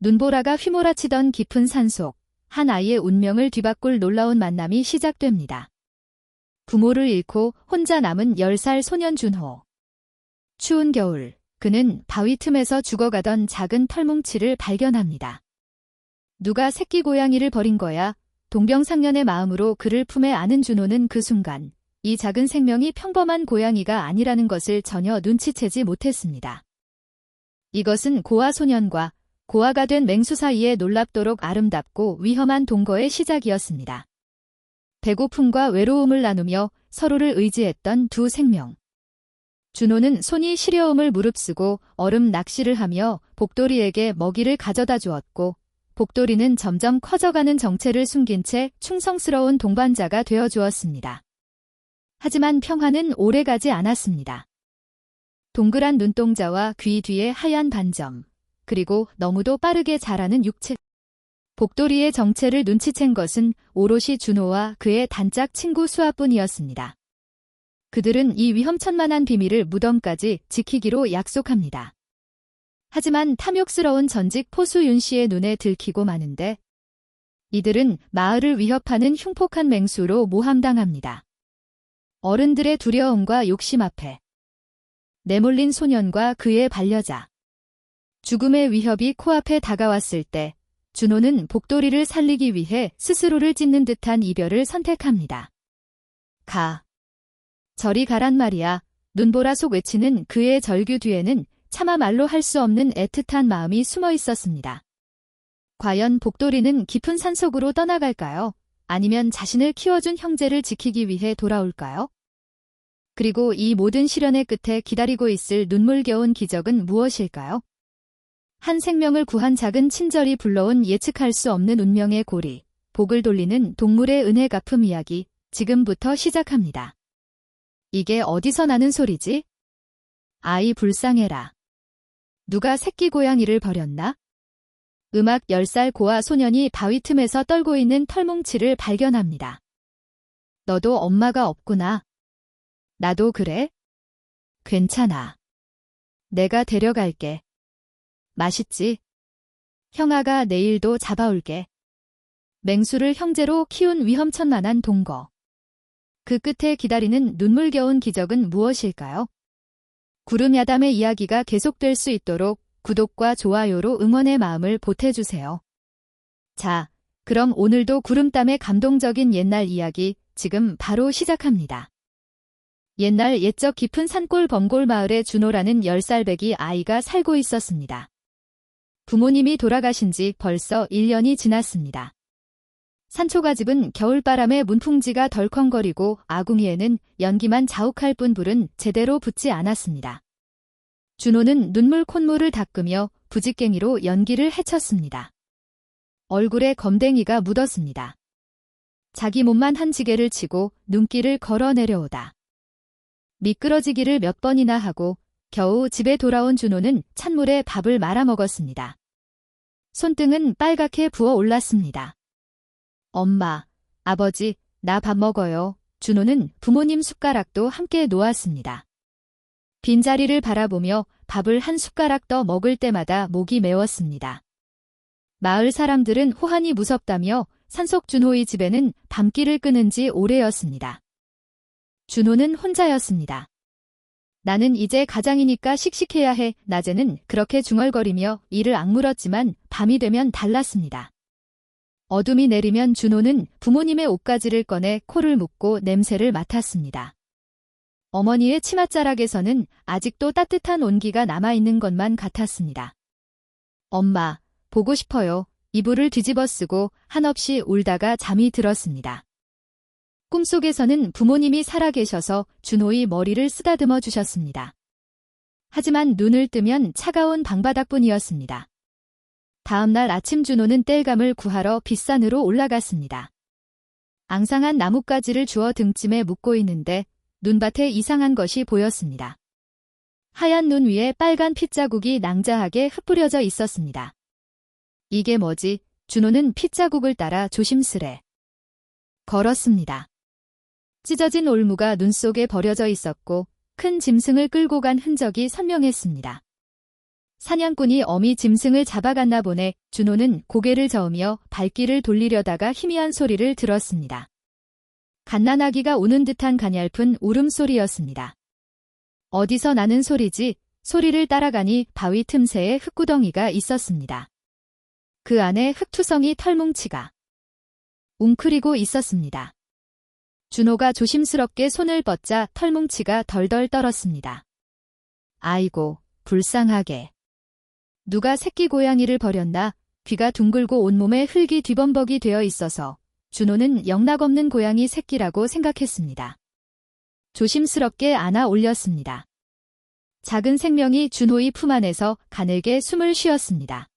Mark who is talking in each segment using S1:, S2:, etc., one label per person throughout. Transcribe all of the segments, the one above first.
S1: 눈보라가 휘몰아치던 깊은 산속, 한 아이의 운명을 뒤바꿀 놀라운 만남이 시작됩니다. 부모를 잃고 혼자 남은 10살 소년 준호. 추운 겨울, 그는 바위 틈에서 죽어가던 작은 털뭉치를 발견합니다. 누가 새끼 고양이를 버린 거야? 동병상련의 마음으로 그를 품에 안은 준호는 그 순간 이 작은 생명이 평범한 고양이가 아니라는 것을 전혀 눈치채지 못했습니다. 이것은 고아 소년과 고아가 된 맹수 사이의 놀랍도록 아름답고 위험한 동거의 시작이었습니다. 배고픔과 외로움을 나누며 서로를 의지했던 두 생명. 준호는 손이 시려움을 무릅쓰고 얼음 낚시를 하며 복돌이에게 먹이를 가져다 주었고, 복돌이는 점점 커져가는 정체를 숨긴 채 충성스러운 동반자가 되어 주었습니다. 하지만 평화는 오래가지 않았습니다. 동그란 눈동자와 귀 뒤에 하얀 반점, 그리고 너무도 빠르게 자라는 육체. 복돌이의 정체를 눈치챈 것은 오롯이 준호와 그의 단짝 친구 수아뿐이었습니다. 그들은 이 위험천만한 비밀을 무덤까지 지키기로 약속합니다. 하지만 탐욕스러운 전직 포수 윤 씨의 눈에 들키고 마는데, 이들은 마을을 위협하는 흉폭한 맹수로 모함당합니다. 어른들의 두려움과 욕심 앞에 내몰린 소년과 그의 반려자. 죽음의 위협이 코앞에 다가왔을 때 준호는 복돌이를 살리기 위해 스스로를 찢는 듯한 이별을 선택합니다. 가. 저리 가란 말이야. 눈보라 속 외치는 그의 절규 뒤에는 차마 말로 할 수 없는 애틋한 마음이 숨어 있었습니다. 과연 복돌이는 깊은 산속으로 떠나갈까요? 아니면 자신을 키워준 형제를 지키기 위해 돌아올까요? 그리고 이 모든 시련의 끝에 기다리고 있을 눈물겨운 기적은 무엇일까요? 한 생명을 구한 작은 친절이 불러온 예측할 수 없는 운명의 고리, 복을 돌리는 동물의 은혜 갚음 이야기, 지금부터 시작합니다. 이게 어디서 나는 소리지? 아이 불쌍해라. 누가 새끼 고양이를 버렸나? 음악 10살 고아 소년이 바위 틈에서 떨고 있는 털뭉치를 발견합니다. 너도 엄마가 없구나. 나도 그래? 괜찮아. 내가 데려갈게. 맛있지? 형아가 내일도 잡아올게. 맹수를 형제로 키운 위험천만한 동거. 그 끝에 기다리는 눈물겨운 기적은 무엇일까요? 구름야담의 이야기가 계속될 수 있도록 구독과 좋아요로 응원의 마음을 보태주세요. 자, 그럼 오늘도 구름땀의 감동적인 옛날 이야기 지금 바로 시작합니다. 옛날 옛적 깊은 산골 범골 마을에 준호라는 10살배기 아이가 살고 있었습니다. 부모님이 돌아가신 지 벌써 1년이 지났습니다. 산초가집은 겨울바람에 문풍지가 덜컹거리고 아궁이에는 연기만 자욱할 뿐 불은 제대로 붙지 않았습니다. 준호는 눈물 콧물을 닦으며 부직갱이로 연기를 헤쳤습니다. 얼굴에 검댕이가 묻었습니다. 자기 몸만 한 지게를 치고 눈길을 걸어 내려오다. 미끄러지기를 몇 번이나 하고 겨우 집에 돌아온 준호는 찬물에 밥을 말아 먹었습니다. 손등은 빨갛게 부어 올랐습니다. 엄마, 아버지, 나 밥 먹어요. 준호는 부모님 숟가락도 함께 놓았습니다. 빈자리를 바라보며 밥을 한 숟가락 더 먹을 때마다 목이 메웠습니다. 마을 사람들은 호환이 무섭다며 산속 준호의 집에는 밤길을 끄는 지 오래였습니다. 준호는 혼자였습니다. 나는 이제 가장이니까 씩씩해야 해. 낮에는 그렇게 중얼거리며 이를 악물었지만 밤이 되면 달랐습니다. 어둠이 내리면 준호는 부모님의 옷가지를 꺼내 코를 묶고 냄새를 맡았습니다. 어머니의 치맛자락에서는 아직도 따뜻한 온기가 남아있는 것만 같았습니다. 엄마, 보고 싶어요. 이불을 뒤집어 쓰고 한없이 울다가 잠이 들었습니다. 꿈속에서는 부모님이 살아계셔서 준호의 머리를 쓰다듬어 주셨습니다. 하지만 눈을 뜨면 차가운 방바닥뿐이었습니다. 다음날 아침 준호는 땔감을 구하러 빗산으로 올라갔습니다. 앙상한 나뭇가지를 주워 등짐에 묶고 있는데 눈밭에 이상한 것이 보였습니다. 하얀 눈 위에 빨간 핏자국이 낭자하게 흩뿌려져 있었습니다. 이게 뭐지? 준호는 핏자국을 따라 조심스레 걸었습니다. 찢어진 올무가 눈 속에 버려져 있었고 큰 짐승을 끌고 간 흔적이 선명했습니다. 사냥꾼이 어미 짐승을 잡아갔나 보네. 준호는 고개를 저으며 발길을 돌리려다가 희미한 소리를 들었습니다. 갓난아기가 우는 듯한 가냘픈 울음소리였습니다. 어디서 나는 소리지? 소리를 따라가니 바위 틈새에 흙구덩이가 있었습니다. 그 안에 흙투성이 털뭉치가 웅크리고 있었습니다. 준호가 조심스럽게 손을 뻗자 털뭉치가 덜덜 떨었습니다. 아이고, 불쌍하게. 누가 새끼 고양이를 버렸나? 귀가 둥글고 온몸에 흙이 뒤범벅이 되어 있어서 준호는 영락없는 고양이 새끼라고 생각했습니다. 조심스럽게 안아 올렸습니다. 작은 생명이 준호의 품 안에서 가늘게 숨을 쉬었습니다.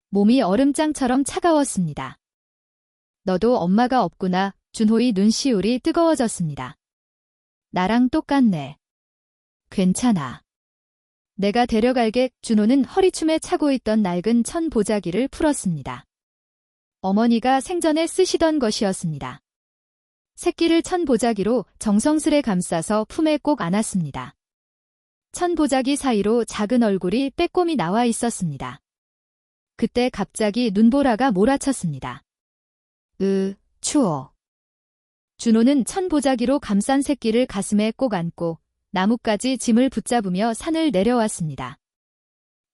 S1: 몸이 얼음장처럼 차가웠습니다. 너도 엄마가 없구나. 준호의 눈시울이 뜨거워졌습니다. 나랑 똑같네. 괜찮아. 내가 데려갈게. 준호는 허리춤에 차고 있던 낡은 천 보자기를 풀었습니다. 어머니가 생전에 쓰시던 것이었습니다. 새끼를 천 보자기로 정성스레 감싸서 품에 꼭 안았습니다. 천 보자기 사이로 작은 얼굴이 빼꼼히 나와 있었습니다. 그때 갑자기 눈보라가 몰아쳤습니다. 추워. 준호는 천 보자기로 감싼 새끼를 가슴에 꼭 안고 나뭇가지 짐을 붙잡으며 산을 내려왔습니다.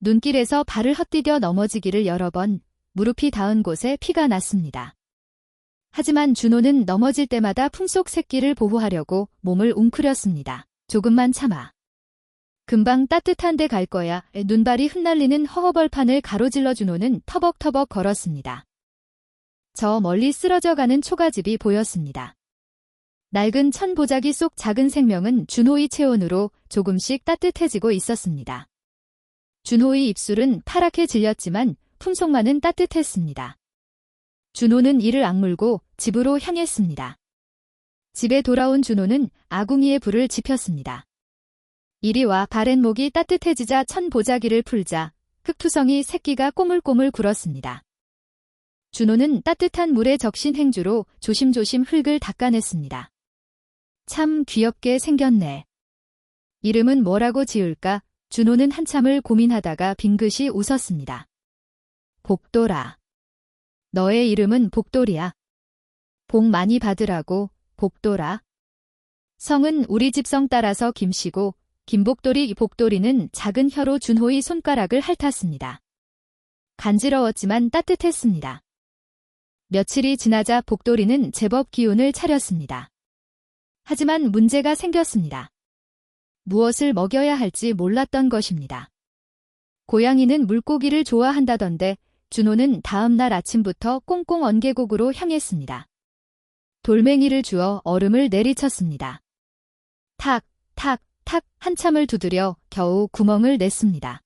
S1: 눈길에서 발을 헛디뎌 넘어지기를 여러 번, 무릎이 닿은 곳에 피가 났습니다. 하지만 준호는 넘어질 때마다 품속 새끼를 보호하려고 몸을 웅크렸습니다. 조금만 참아. 금방 따뜻한 데 갈 거야. 눈발이 흩날리는 허허벌판을 가로질러 준호는 터벅터벅 걸었습니다. 저 멀리 쓰러져가는 초가집이 보였습니다. 낡은 천 보자기 속 작은 생명은 준호의 체온으로 조금씩 따뜻해지고 있었습니다. 준호의 입술은 파랗게 질렸지만 품속만은 따뜻했습니다. 준호는 이를 악물고 집으로 향했습니다. 집에 돌아온 준호는 아궁이에 불을 지폈습니다. 이리 와. 바랜목이 따뜻해지자 천 보자기를 풀자 흙투성이 새끼가 꼬물꼬물 굴었습니다. 준호는 따뜻한 물에 적신 행주로 조심조심 흙을 닦아냈습니다. 참 귀엽게 생겼네. 이름은 뭐라고 지을까? 준호는 한참을 고민하다가 빙긋이 웃었습니다. 복돌아. 너의 이름은 복돌이야. 복 많이 받으라고, 복돌아. 성은 우리 집 성 따라서 김씨고 김복돌이 복돌이는 작은 혀로 준호의 손가락을 핥았습니다. 간지러웠지만 따뜻했습니다. 며칠이 지나자 복돌이는 제법 기운을 차렸습니다. 하지만 문제가 생겼습니다. 무엇을 먹여야 할지 몰랐던 것입니다. 고양이는 물고기를 좋아한다던데 준호는 다음 날 아침부터 꽁꽁 언 계곡으로 향했습니다. 돌멩이를 주어 얼음을 내리쳤습니다. 탁, 탁, 탁 한참을 두드려 겨우 구멍을 냈습니다.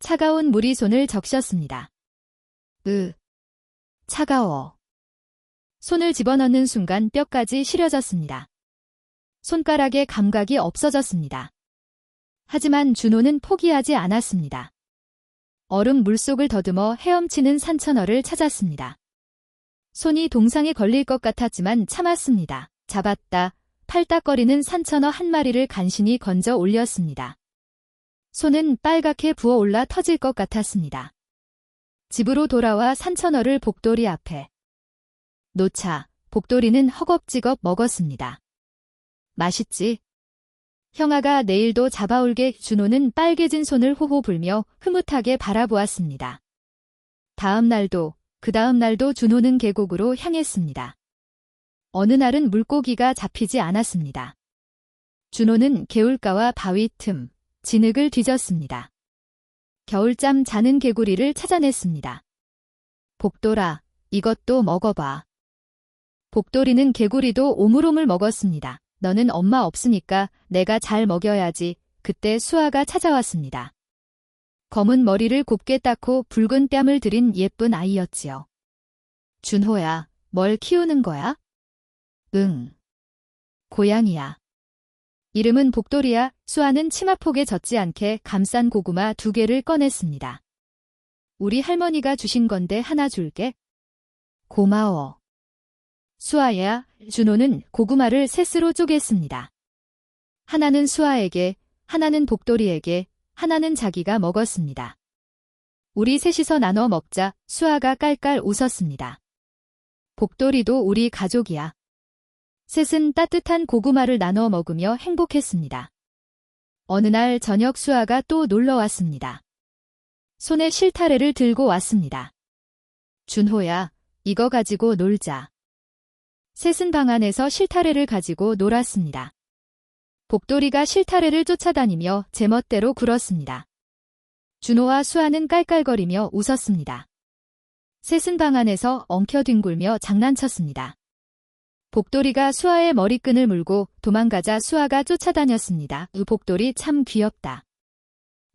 S1: 차가운 물이 손을 적셨습니다. 차가워. 손을 집어넣는 순간 뼈까지 시려졌습니다. 손가락에 감각이 없어졌습니다. 하지만 준호는 포기하지 않았습니다. 얼음 물속을 더듬어 헤엄치는 산천어를 찾았습니다. 손이 동상에 걸릴 것 같았지만 참았습니다. 잡았다. 팔딱거리는 산천어 한 마리를 간신히 건져 올렸습니다. 손은 빨갛게 부어올라 터질 것 같았습니다. 집으로 돌아와 산천어를 복돌이 앞에 놓자 복돌이는 허겁지겁 먹었습니다. 맛있지? 형아가 내일도 잡아올게. 준호는 빨개진 손을 호호 불며 흐뭇하게 바라보았습니다. 다음 날도 그 다음 날도 준호는 계곡으로 향했습니다. 어느 날은 물고기가 잡히지 않았습니다. 준호는 개울가와 바위 틈, 진흙을 뒤졌습니다. 겨울잠 자는 개구리를 찾아냈습니다. 복돌아, 이것도 먹어봐. 복돌이는 개구리도 오물오물 먹었습니다. 너는 엄마 없으니까 내가 잘 먹여야지. 그때 수아가 찾아왔습니다. 검은 머리를 곱게 닦고 붉은 뺨을 들인 예쁜 아이였지요. 준호야, 뭘 키우는 거야? 응. 고양이야. 이름은 복돌이야. 수아는 치마폭에 젖지 않게 감싼 고구마 2개를 꺼냈습니다. 우리 할머니가 주신 건데 하나 줄게. 고마워. 수아야. 준호는 고구마를 셋으로 쪼갰습니다. 하나는 수아에게, 하나는 복돌이에게, 하나는 자기가 먹었습니다. 우리 셋이서 나눠 먹자. 수아가 깔깔 웃었습니다. 복돌이도 우리 가족이야. 셋은 따뜻한 고구마를 나눠 먹으며 행복했습니다. 어느 날 저녁 수아가 또 놀러 왔습니다. 손에 실타래를 들고 왔습니다. 준호야, 이거 가지고 놀자. 셋은 방 안에서 실타래를 가지고 놀았습니다. 복돌이가 실타래를 쫓아다니며 제멋대로 굴었습니다. 준호와 수아는 깔깔거리며 웃었습니다. 셋은 방 안에서 엉켜뒹굴며 장난쳤습니다. 복돌이가 수아의 머리끈을 물고 도망가자 수아가 쫓아다녔습니다. 복돌이 참 귀엽다.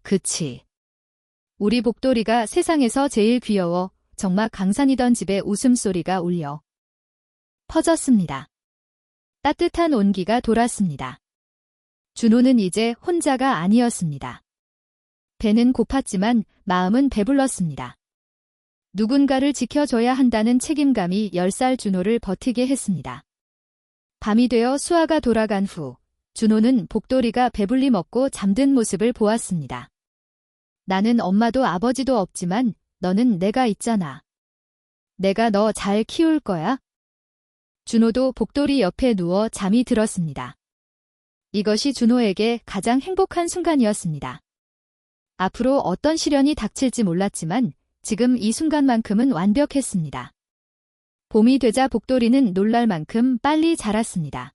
S1: 그치. 우리 복돌이가 세상에서 제일 귀여워. 정말 강산이던 집에 웃음소리가 울려 퍼졌습니다. 따뜻한 온기가 돌았습니다. 준호는 이제 혼자가 아니었습니다. 배는 고팠지만 마음은 배불렀습니다. 누군가를 지켜줘야 한다는 책임감이 10살 준호를 버티게 했습니다. 밤이 되어 수아가 돌아간 후 준호는 복돌이가 배불리 먹고 잠든 모습을 보았습니다. 나는 엄마도 아버지도 없지만 너는 내가 있잖아. 내가 너 잘 키울 거야. 준호도 복돌이 옆에 누워 잠이 들었습니다. 이것이 준호에게 가장 행복한 순간이었습니다. 앞으로 어떤 시련이 닥칠지 몰랐지만 지금 이 순간만큼은 완벽했습니다. 봄이 되자 복돌이는 놀랄 만큼 빨리 자랐습니다.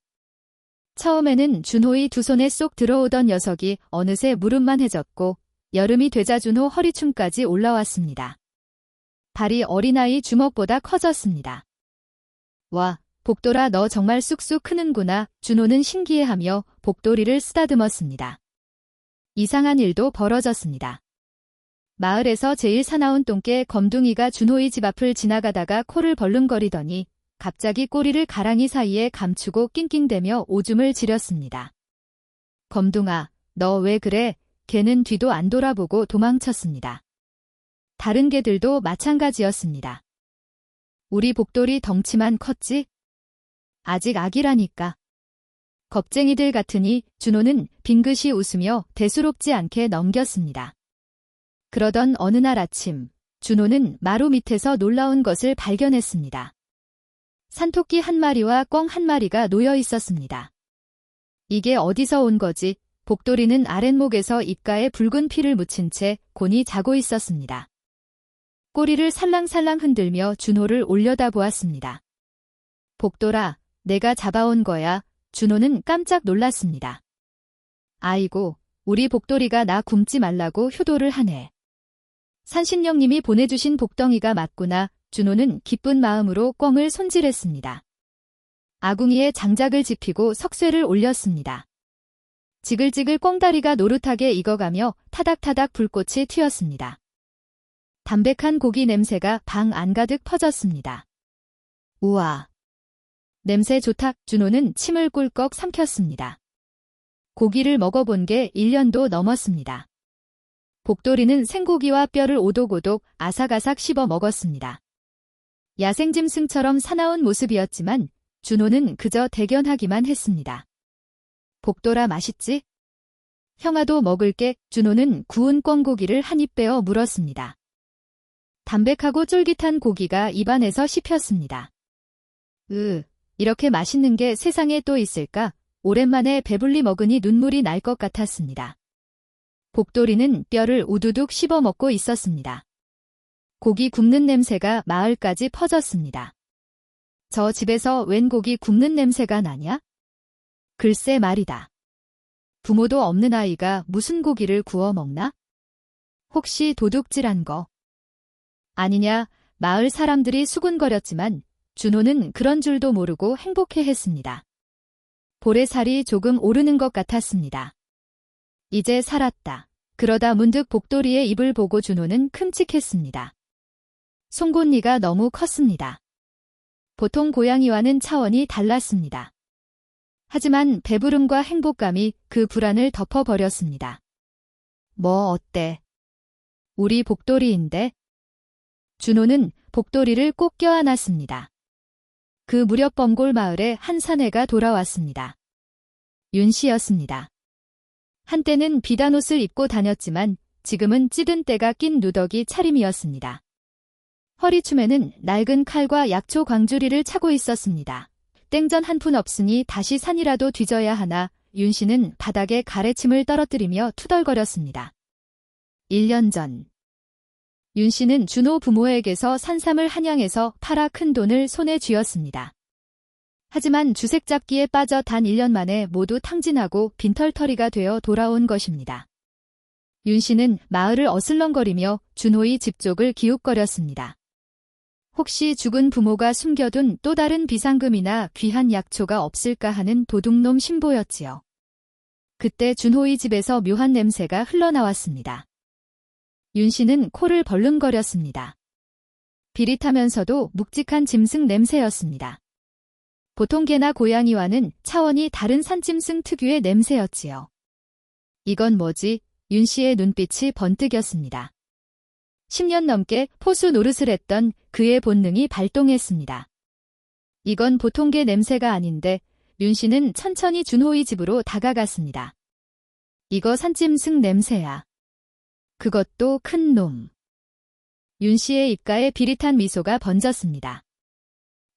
S1: 처음에는 준호의 두 손에 쏙 들어오던 녀석이 어느새 무릎만 해졌고 여름이 되자 준호 허리춤까지 올라왔습니다. 발이 어린아이 주먹보다 커졌습니다. 와, 복돌아 너 정말 쑥쑥 크는구나. 준호는 신기해하며 복돌이를 쓰다듬었습니다. 이상한 일도 벌어졌습니다. 마을에서 제일 사나운 똥개 검둥이가 준호의 집 앞을 지나가다가 코를 벌렁거리더니 갑자기 꼬리를 가랑이 사이에 감추고 낑낑대며 오줌을 지렸습니다. 검둥아, 너 왜 그래? 개는 뒤도 안 돌아보고 도망쳤습니다. 다른 개들도 마찬가지였습니다. 우리 복돌이 덩치만 컸지? 아직 아기라니까. 겁쟁이들 같으니 준호는 빙긋이 웃으며 대수롭지 않게 넘겼습니다. 그러던 어느 날 아침, 준호는 마루 밑에서 놀라운 것을 발견했습니다. 산토끼 한 마리와 꿩 한 마리가 놓여 있었습니다. 이게 어디서 온 거지? 복돌이는 아랫목에서 입가에 붉은 피를 묻힌 채 곤히 자고 있었습니다. 꼬리를 살랑살랑 흔들며 준호를 올려다보았습니다. 복돌아, 내가 잡아온 거야. 준호는 깜짝 놀랐습니다. 아이고, 우리 복돌이가 나 굶지 말라고 효도를 하네. 산신령님이 보내주신 복덩이가 맞구나. 준호는 기쁜 마음으로 꿩을 손질했습니다. 아궁이에 장작을 지피고 석쇠를 올렸습니다. 지글지글 꿩다리가 노릇하게 익어가며 타닥타닥 불꽃이 튀었습니다. 담백한 고기 냄새가 방 안가득 퍼졌습니다. 우와! 냄새 좋다. 준호는 침을 꿀꺽 삼켰습니다. 고기를 먹어본 게 1년도 넘었습니다. 복돌이는 생고기와 뼈를 오독오독 아삭아삭 씹어 먹었습니다. 야생짐승처럼 사나운 모습이었지만 준호는 그저 대견하기만 했습니다. 복돌아 맛있지? 형아도 먹을게. 준호는 구운 꿩고기를 한 입 빼어 물었습니다. 담백하고 쫄깃한 고기가 입안에서 씹혔습니다. 이렇게 맛있는 게 세상에 또 있을까? 오랜만에 배불리 먹으니 눈물이 날 것 같았습니다. 복돌이는 뼈를 우두둑 씹어 먹고 있었습니다. 고기 굽는 냄새가 마을까지 퍼졌습니다. 저 집에서 웬 고기 굽는 냄새가 나냐? 글쎄 말이다. 부모도 없는 아이가 무슨 고기를 구워 먹나? 혹시 도둑질한 거? 아니냐? 마을 사람들이 수군거렸지만 준호는 그런 줄도 모르고 행복해했습니다. 볼에살이 조금 오르는 것 같았습니다. 이제 살았다. 그러다 문득 복돌이의 입을 보고 준호는 큼직했습니다. 송곳니가 너무 컸습니다. 보통 고양이와는 차원이 달랐습니다. 하지만 배부름과 행복감이 그 불안을 덮어버렸습니다. 뭐 어때? 우리 복돌이인데? 준호는 복돌이를 꼭 껴안았습니다. 그 무렵 범골 마을에 한 사내가 돌아왔습니다. 윤씨였습니다. 한때는 비단 옷을 입고 다녔지만 지금은 찌든 때가 낀 누더기 차림이었습니다. 허리춤에는 낡은 칼과 약초 광주리를 차고 있었습니다. 땡전 한 푼 없으니 다시 산이라도 뒤져야 하나 윤 씨는 바닥에 가래침을 떨어뜨리며 투덜거렸습니다. 1년 전 윤 씨는 준호 부모에게서 산삼을 한양에서 팔아 큰 돈을 손에 쥐었습니다. 하지만 주색잡기에 빠져 단 1년 만에 모두 탕진하고 빈털터리가 되어 돌아온 것입니다. 윤 씨는 마을을 어슬렁거리며 준호의 집 쪽을 기웃거렸습니다. 혹시 죽은 부모가 숨겨둔 또 다른 비상금이나 귀한 약초가 없을까 하는 도둑놈 신보였지요. 그때 준호의 집에서 묘한 냄새가 흘러나왔습니다. 윤 씨는 코를 벌름거렸습니다. 비릿하면서도 묵직한 짐승 냄새였습니다. 보통 개나 고양이와는 차원이 다른 산짐승 특유의 냄새였지요. 이건 뭐지? 윤 씨의 눈빛이 번뜩였습니다. 10년 넘게 포수 노릇을 했던 그의 본능이 발동했습니다. 이건 보통 개 냄새가 아닌데 윤 씨는 천천히 준호의 집으로 다가갔습니다. 이거 산짐승 냄새야. 그것도 큰 놈. 윤 씨의 입가에 비릿한 미소가 번졌습니다.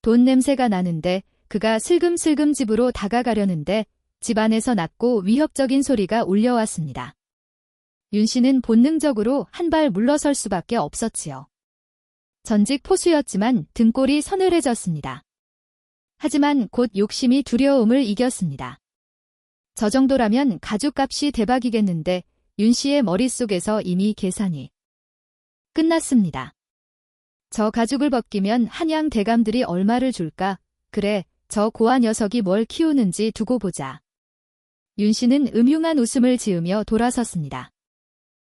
S1: 돈 냄새가 나는데 그가 슬금슬금 집으로 다가가려는데 집 안에서 낮고 위협적인 소리가 울려왔습니다. 윤 씨는 본능적으로 한 발 물러설 수밖에 없었지요. 전직 포수였지만 등골이 서늘해졌습니다. 하지만 곧 욕심이 두려움을 이겼습니다. 저 정도라면 가죽값이 대박이겠는데 윤 씨의 머릿속에서 이미 계산이 끝났습니다. 저 가죽을 벗기면 한양 대감들이 얼마를 줄까? 그래, 저 고아 녀석이 뭘 키우는지 두고 보자. 윤 씨는 음흉한 웃음을 지으며 돌아섰습니다.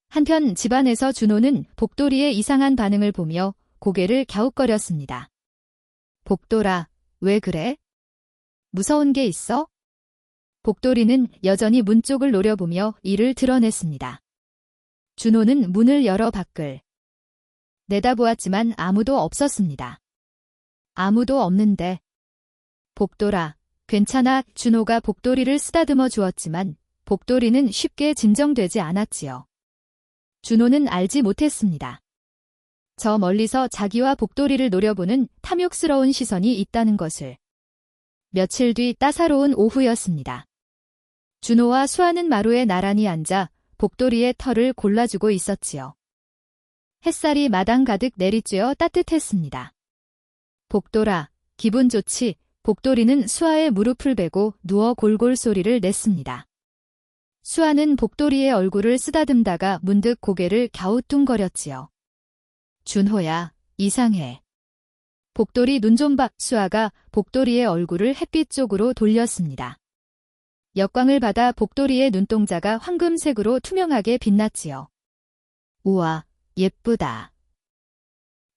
S1: 한편 집안에서 준호는 복돌이의 이상한 반응을 보며 고개를 갸웃거렸습니다. 복돌아, 왜 그래? 무서운 게 있어? 복돌이는 여전히 문 쪽을 노려보며 이를 드러냈습니다. 준호는 문을 열어 밖을 내다보았지만 아무도 없었습니다. 아무도 없는데. 복돌아, 괜찮아. 준호가 복돌이를 쓰다듬어 주었지만 복돌이는 쉽게 진정되지 않았지요. 준호는 알지 못했습니다. 저 멀리서 자기와 복돌이를 노려보는 탐욕스러운 시선이 있다는 것을. 며칠 뒤 따사로운 오후였습니다. 준호와 수아는 마루에 나란히 앉아 복돌이의 털을 골라주고 있었지요. 햇살이 마당 가득 내리쬐어 따뜻했습니다. 복돌아, 기분 좋지? 복돌이는 수아의 무릎을 베고 누워 골골 소리를 냈습니다. 수아는 복돌이의 얼굴을 쓰다듬다가 문득 고개를 갸우뚱거렸지요. 준호야, 이상해. 복돌이 눈 좀 봐. 수아가 복돌이의 얼굴을 햇빛 쪽으로 돌렸습니다. 역광을 받아 복돌이의 눈동자가 황금색으로 투명하게 빛났지요. 우와, 예쁘다.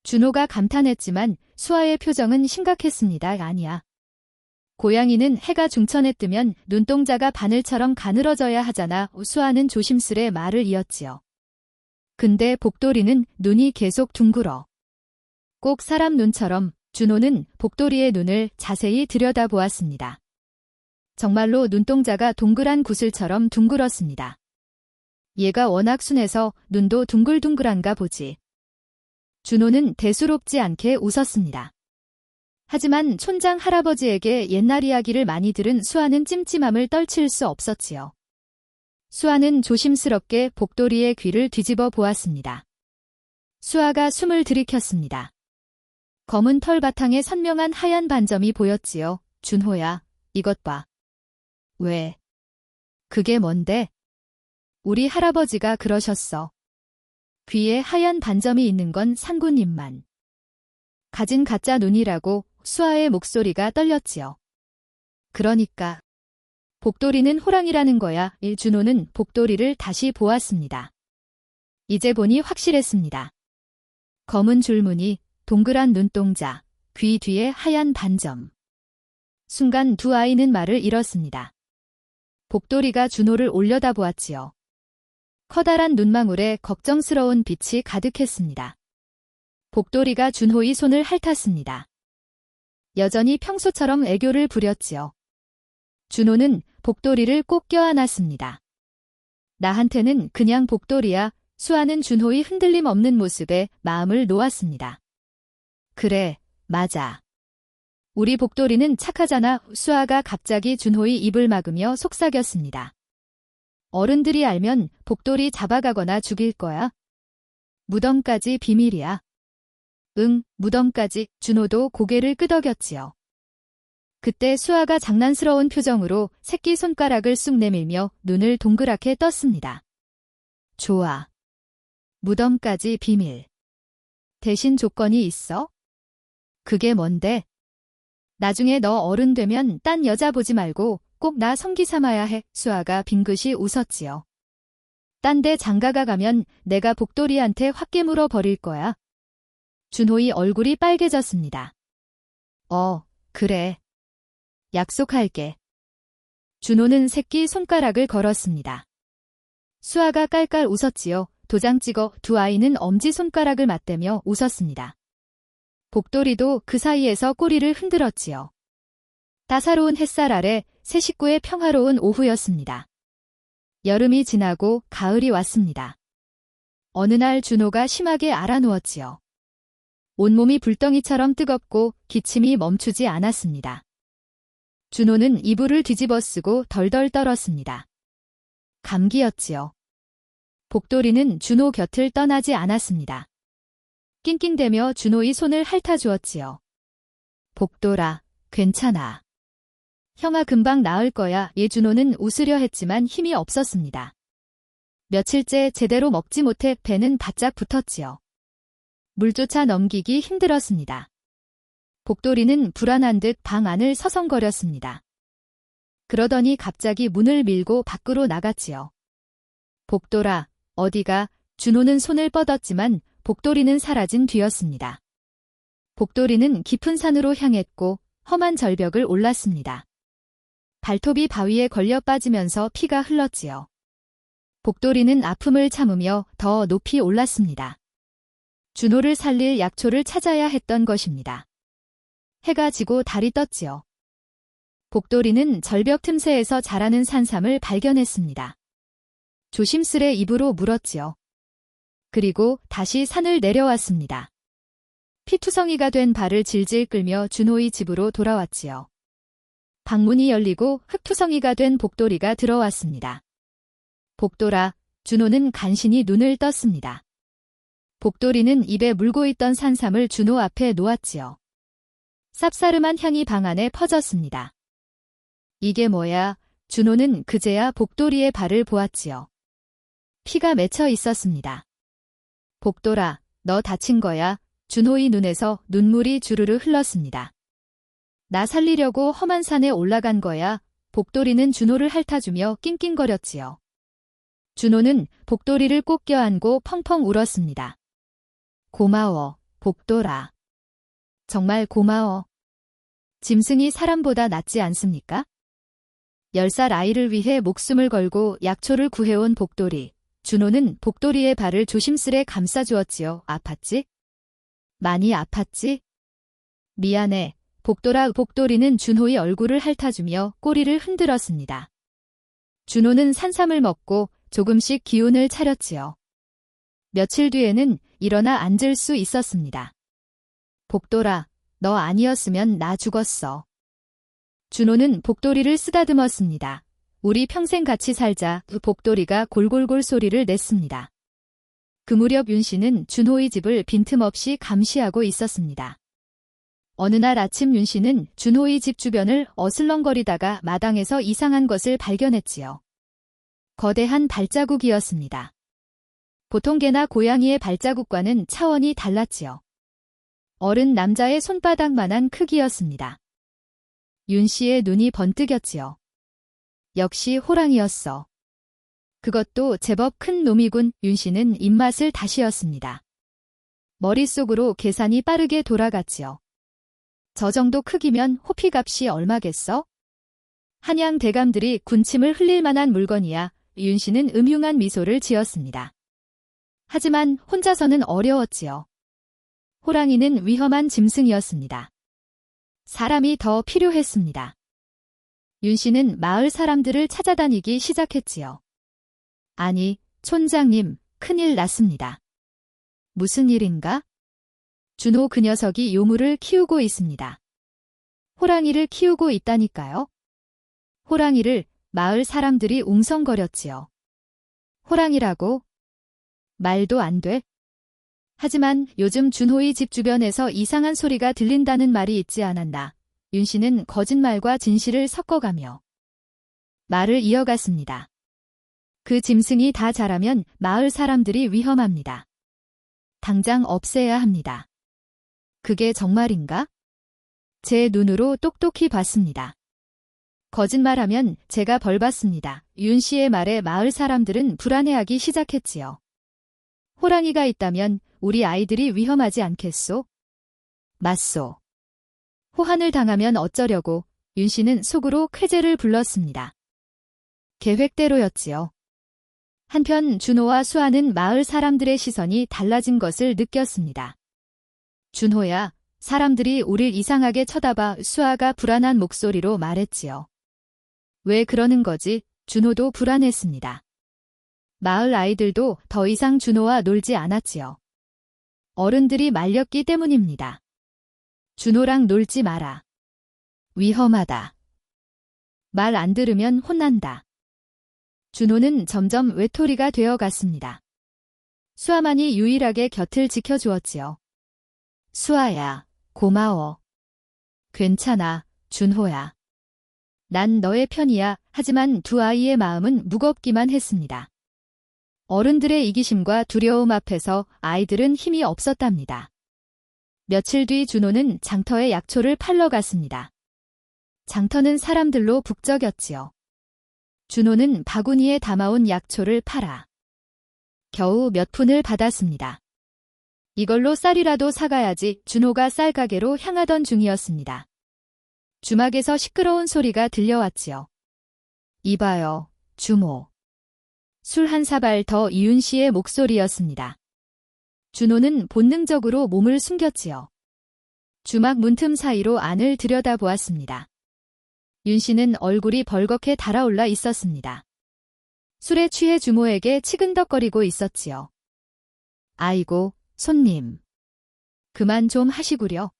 S1: 준호가 감탄했지만 수아의 표정은 심각했습니다. 아니야. 고양이는 해가 중천에 뜨면 눈동자가 바늘처럼 가늘어져야 하잖아. 수아는 조심스레 말을 이었지요. 근데 복돌이는 눈이 계속 둥글어. 꼭 사람 눈처럼. 준호는 복돌이의 눈을 자세히 들여다보았습니다. 정말로 눈동자가 동그란 구슬처럼 둥글었습니다. 얘가 워낙 순해서 눈도 둥글둥글한가 보지. 준호는 대수롭지 않게 웃었습니다. 하지만 촌장 할아버지에게 옛날 이야기를 많이 들은 수아는 찜찜함을 떨칠 수 없었지요. 수아는 조심스럽게 복돌이의 귀를 뒤집어 보았습니다. 수아가 숨을 들이켰습니다. 검은 털 바탕에 선명한 하얀 반점이 보였지요. 준호야, 이것 봐. 왜? 그게 뭔데? 우리 할아버지가 그러셨어. 귀에 하얀 반점이 있는 건 상구님만 가진 가짜 눈이라고. 수아의 목소리가 떨렸지요. 그러니까 복돌이는 호랑이라는 거야. 준호는 복돌이를 다시 보았습니다. 이제 보니 확실했습니다. 검은 줄무늬, 동그란 눈동자, 귀 뒤에 하얀 반점. 순간 두 아이는 말을 잃었습니다. 복돌이가 준호를 올려다보았지요. 커다란 눈망울에 걱정스러운 빛이 가득했습니다. 복돌이가 준호의 손을 핥았습니다. 여전히 평소처럼 애교를 부렸지요. 준호는 복돌이를 꼭 껴안았습니다. 나한테는 그냥 복돌이야. 수아는 준호의 흔들림 없는 모습에 마음을 놓았습니다. 그래, 맞아. 우리 복돌이는 착하잖아. 수아가 갑자기 준호의 입을 막으며 속삭였습니다. 어른들이 알면 복돌이 잡아가거나 죽일 거야. 무덤까지 비밀이야. 응, 무덤까지. 준호도 고개를 끄덕였지요. 그때 수아가 장난스러운 표정으로 새끼 손가락을 쑥 내밀며 눈을 동그랗게 떴습니다. 좋아. 무덤까지 비밀. 대신 조건이 있어? 그게 뭔데? 나중에 너 어른 되면 딴 여자 보지 말고 꼭 나 성기 삼아야 해. 수아가 빙긋이 웃었지요. 딴 데 장가가 가면 내가 복돌이한테 확 깨물어 버릴 거야. 준호의 얼굴이 빨개졌습니다. 그래. 약속할게. 준호는 새끼 손가락을 걸었습니다. 수아가 깔깔 웃었지요. 도장 찍어 두 아이는 엄지손가락을 맞대며 웃었습니다. 복돌이도 그 사이에서 꼬리를 흔들었지요. 따사로운 햇살 아래 세 식구의 평화로운 오후였습니다. 여름이 지나고 가을이 왔습니다. 어느 날 준호가 심하게 알아누웠지요. 온몸이 불덩이처럼 뜨겁고 기침이 멈추지 않았습니다. 준호는 이불을 뒤집어 쓰고 덜덜 떨었습니다. 감기였지요. 복돌이는 준호 곁을 떠나지 않았습니다. 낑낑대며 준호의 손을 핥아주었지요. 복돌아, 괜찮아. 형아 금방 나을 거야. 준호는 웃으려 했지만 힘이 없었습니다. 며칠째 제대로 먹지 못해 배는 바짝 붙었지요. 물조차 넘기기 힘들었습니다. 복돌이는 불안한 듯 방 안을 서성거렸습니다. 그러더니 갑자기 문을 밀고 밖으로 나갔지요. 복돌아, 어디가? 준호는 손을 뻗었지만 복돌이는 사라진 뒤였습니다. 복돌이는 깊은 산으로 향했고 험한 절벽을 올랐습니다. 발톱이 바위에 걸려 빠지면서 피가 흘렀지요. 복돌이는 아픔을 참으며 더 높이 올랐습니다. 준호를 살릴 약초를 찾아야 했던 것입니다. 해가 지고 달이 떴지요. 복돌이는 절벽 틈새에서 자라는 산삼을 발견했습니다. 조심스레 입으로 물었지요. 그리고 다시 산을 내려왔습니다. 피투성이가 된 발을 질질 끌며 준호의 집으로 돌아왔지요. 방문이 열리고 흙투성이가 된 복돌이가 들어왔습니다. 복돌아, 준호는 간신히 눈을 떴습니다. 복돌이는 입에 물고 있던 산삼을 준호 앞에 놓았지요. 쌉싸름한 향이 방 안에 퍼졌습니다. 이게 뭐야? 준호는 그제야 복돌이의 발을 보았지요. 피가 맺혀 있었습니다. 복돌아, 너 다친 거야? 준호의 눈에서 눈물이 주르르 흘렀습니다. 나 살리려고 험한 산에 올라간 거야. 복돌이는 준호를 핥아주며 낑낑거렸지요. 준호는 복돌이를 꼭 껴안고 펑펑 울었습니다. 고마워, 복돌아. 정말 고마워. 짐승이 사람보다 낫지 않습니까? 10살 아이를 위해 목숨을 걸고 약초를 구해온 복돌이. 준호는 복돌이의 발을 조심스레 감싸주었지요. 아팠지? 많이 아팠지? 미안해. 복돌아. 복돌이는 준호의 얼굴을 핥아주며 꼬리를 흔들었습니다. 준호는 산삼을 먹고 조금씩 기운을 차렸지요. 며칠 뒤에는 일어나 앉을 수 있었습니다. 복돌아, 너 아니었으면 나 죽었어. 준호는 복돌이를 쓰다듬었습니다. 우리 평생 같이 살자. 복돌이가 골골골 소리를 냈습니다. 그 무렵 윤씨는 준호의 집을 빈틈없이 감시하고 있었습니다. 어느 날 아침 윤씨는 준호의 집 주변을 어슬렁거리다가 마당에서 이상한 것을 발견했지요. 거대한 발자국이었습니다. 보통 개나 고양이의 발자국과는 차원이 달랐지요. 어른 남자의 손바닥만한 크기였습니다. 윤씨의 눈이 번뜩였지요. 역시 호랑이였어. 그것도 제법 큰 놈이군. 윤씨는 입맛을 다시었습니다. 머릿속으로 계산이 빠르게 돌아갔지요. 저 정도 크기면 호피값이 얼마겠어? 한양 대감들이 군침을 흘릴 만한 물건이야. 윤씨는 음흉한 미소를 지었습니다. 하지만 혼자서는 어려웠지요. 호랑이는 위험한 짐승이었습니다. 사람이 더 필요했습니다. 윤씨는 마을 사람들을 찾아다니기 시작했지요. 아니, 촌장님, 큰일 났습니다. 무슨 일인가? 준호 그 녀석이 요물을 키우고 있습니다. 호랑이를 키우고 있다니까요. 호랑이를 마을 사람들이 웅성거렸지요. 호랑이라고? 말도 안 돼. 하지만 요즘 준호의 집 주변에서 이상한 소리가 들린다는 말이 있지 않았나. 윤 씨는 거짓말과 진실을 섞어가며 말을 이어갔습니다. 그 짐승이 다 자라면 마을 사람들이 위험합니다. 당장 없애야 합니다. 그게 정말인가? 제 눈으로 똑똑히 봤습니다. 거짓말하면 제가 벌 받습니다. 윤 씨의 말에 마을 사람들은 불안해하기 시작했지요. 호랑이가 있다면 우리 아이들이 위험하지 않겠소? 맞소. 호한을 당하면 어쩌려고 윤 씨는 속으로 쾌재를 불렀습니다. 계획대로였지요. 한편 준호와 수아는 마을 사람들의 시선이 달라진 것을 느꼈습니다. 준호야, 사람들이 우릴 이상하게 쳐다봐. 수아가 불안한 목소리로 말했지요. 왜 그러는 거지? 준호도 불안했습니다. 마을 아이들도 더 이상 준호와 놀지 않았지요. 어른들이 말렸기 때문입니다. 준호랑 놀지 마라. 위험하다. 말 안 들으면 혼난다. 준호는 점점 외톨이가 되어갔습니다. 수아만이 유일하게 곁을 지켜주었지요. 수아야, 고마워. 괜찮아, 준호야. 난 너의 편이야. 하지만 두 아이의 마음은 무겁기만 했습니다. 어른들의 이기심과 두려움 앞에서 아이들은 힘이 없었답니다. 며칠 뒤 준호는 장터에 약초를 팔러 갔습니다. 장터는 사람들로 북적였지요. 준호는 바구니에 담아온 약초를 팔아 겨우 몇 푼을 받았습니다. 이걸로 쌀이라도 사가야지. 준호가 쌀 가게로 향하던 중이었습니다. 주막에서 시끄러운 소리가 들려왔지요. 이봐요, 주모. 술 한 사발 더. 이윤 씨의 목소리였습니다. 준호는 본능적으로 몸을 숨겼지요. 주막 문틈 사이로 안을 들여다보았습니다. 윤 씨는 얼굴이 벌겋게 달아올라 있었습니다. 술에 취해 주모에게 치근덕거리고 있었지요. 아이고, 손님. 그만 좀 하시구려.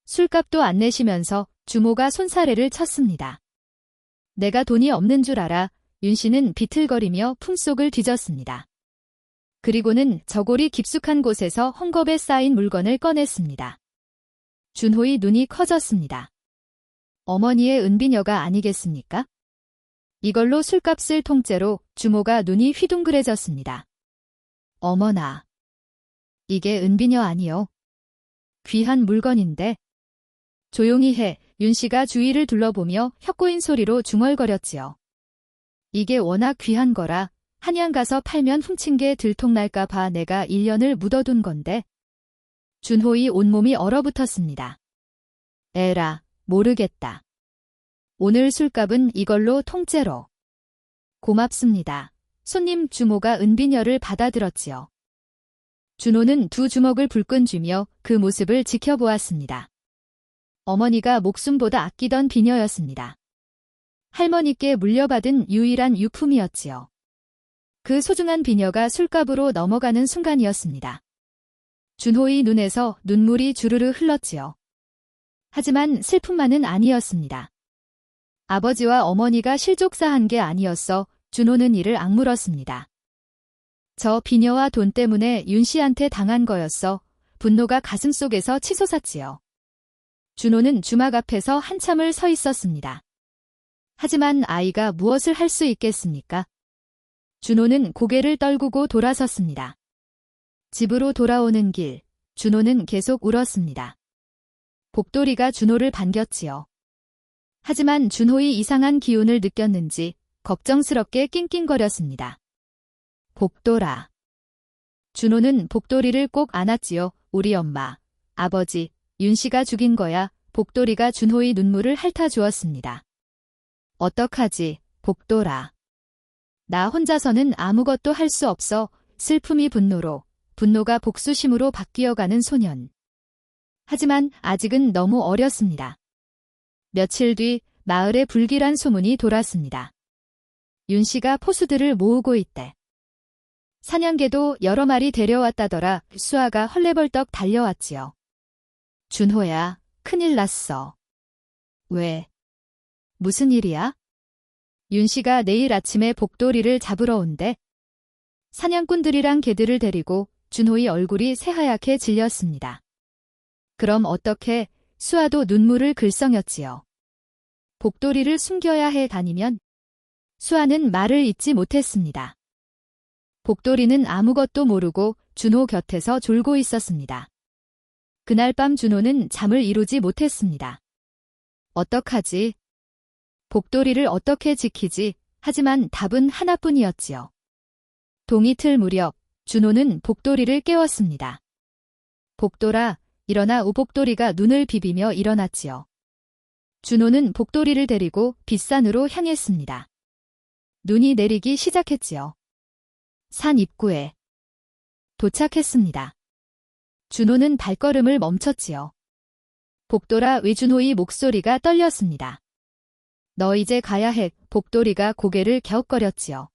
S1: 술값도 안 내시면서 주모가 손사래를 쳤습니다. 내가 돈이 없는 줄 알아. 윤 씨는 비틀거리며 품속을 뒤졌습니다. 그리고는 저고리 깊숙한 곳에서 헝겊에 쌓인 물건을 꺼냈습니다. 준호의 눈이 커졌습니다. 어머니의 은비녀가 아니겠습니까? 이걸로 술값을 통째로. 주모가 눈이 휘둥그레졌습니다. 어머나. 이게 은비녀 아니요. 귀한 물건인데. 조용히 해. 윤 씨가 주위를 둘러보며 혀꼬인 소리로 중얼거렸지요. 이게 워낙 귀한 거라 한양 가서 팔면 훔친 게 들통날까 봐 내가 1년을 묻어둔 건데. 준호의 온몸이 얼어붙었습니다. 에라, 모르겠다. 오늘 술값은 이걸로 통째로. 고맙습니다. 손님. 주모가 은비녀를 받아들었지요. 준호는 두 주먹을 불끈 쥐며 그 모습을 지켜보았습니다. 어머니가 목숨보다 아끼던 비녀였습니다. 할머니께 물려받은 유일한 유품이었지요. 그 소중한 비녀가 술값으로 넘어가는 순간이었습니다. 준호의 눈에서 눈물이 주르르 흘렀지요. 하지만 슬픔만은 아니었습니다. 아버지와 어머니가 실족사한 게 아니었어. 준호는 이를 악물었습니다. 저 비녀와 돈 때문에 윤 씨한테 당한 거였어. 분노가 가슴속에서 치솟았지요. 준호는 주막 앞에서 한참을 서 있었습니다. 하지만 아이가 무엇을 할 수 있겠습니까? 준호는 고개를 떨구고 돌아섰습니다. 집으로 돌아오는 길, 준호는 계속 울었습니다. 복돌이가 준호를 반겼지요. 하지만 준호의 이상한 기운을 느꼈는지 걱정스럽게 낑낑거렸습니다. 복돌아. 준호는 복돌이를 꼭 안았지요. 우리 엄마, 아버지, 윤 씨가 죽인 거야. 복돌이가 준호의 눈물을 핥아주었습니다. 어떡하지, 복돌아. 나 혼자서는 아무것도 할 수 없어. 슬픔이 분노로, 분노가 복수심으로 바뀌어가는 소년. 하지만 아직은 너무 어렸습니다. 며칠 뒤 마을에 불길한 소문이 돌았습니다. 윤 씨가 포수들을 모으고 있대. 사냥개도 여러 마리 데려왔다더라. 수아가 헐레벌떡 달려왔지요. 준호야, 큰일 났어. 왜? 무슨 일이야? 윤 씨가 내일 아침에 복돌이를 잡으러 온대. 사냥꾼들이랑 개들을 데리고 준호의 얼굴이 새하얗게 질렸습니다. 그럼 어떻게? 수아도 눈물을 글썽였지요. 복돌이를 숨겨야 해 다니면? 수아는 말을 잇지 못했습니다. 복돌이는 아무것도 모르고 준호 곁에서 졸고 있었습니다. 그날 밤 준호는 잠을 이루지 못했습니다. 어떡하지? 복돌이를 어떻게 지키지? 하지만 답은 하나뿐이었지요. 동이틀 무렵 준호는 복돌이를 깨웠습니다. 복돌아, 일어나. 우복돌이가 눈을 비비며 일어났지요. 준호는 복돌이를 데리고 빗산으로 향했습니다. 눈이 내리기 시작했지요. 산 입구에 도착했습니다. 준호는 발걸음을 멈췄지요. 복돌아, 외준호의 목소리가 떨렸습니다. 너 이제 가야 해. 복돌이가 고개를 갸웃거렸지요.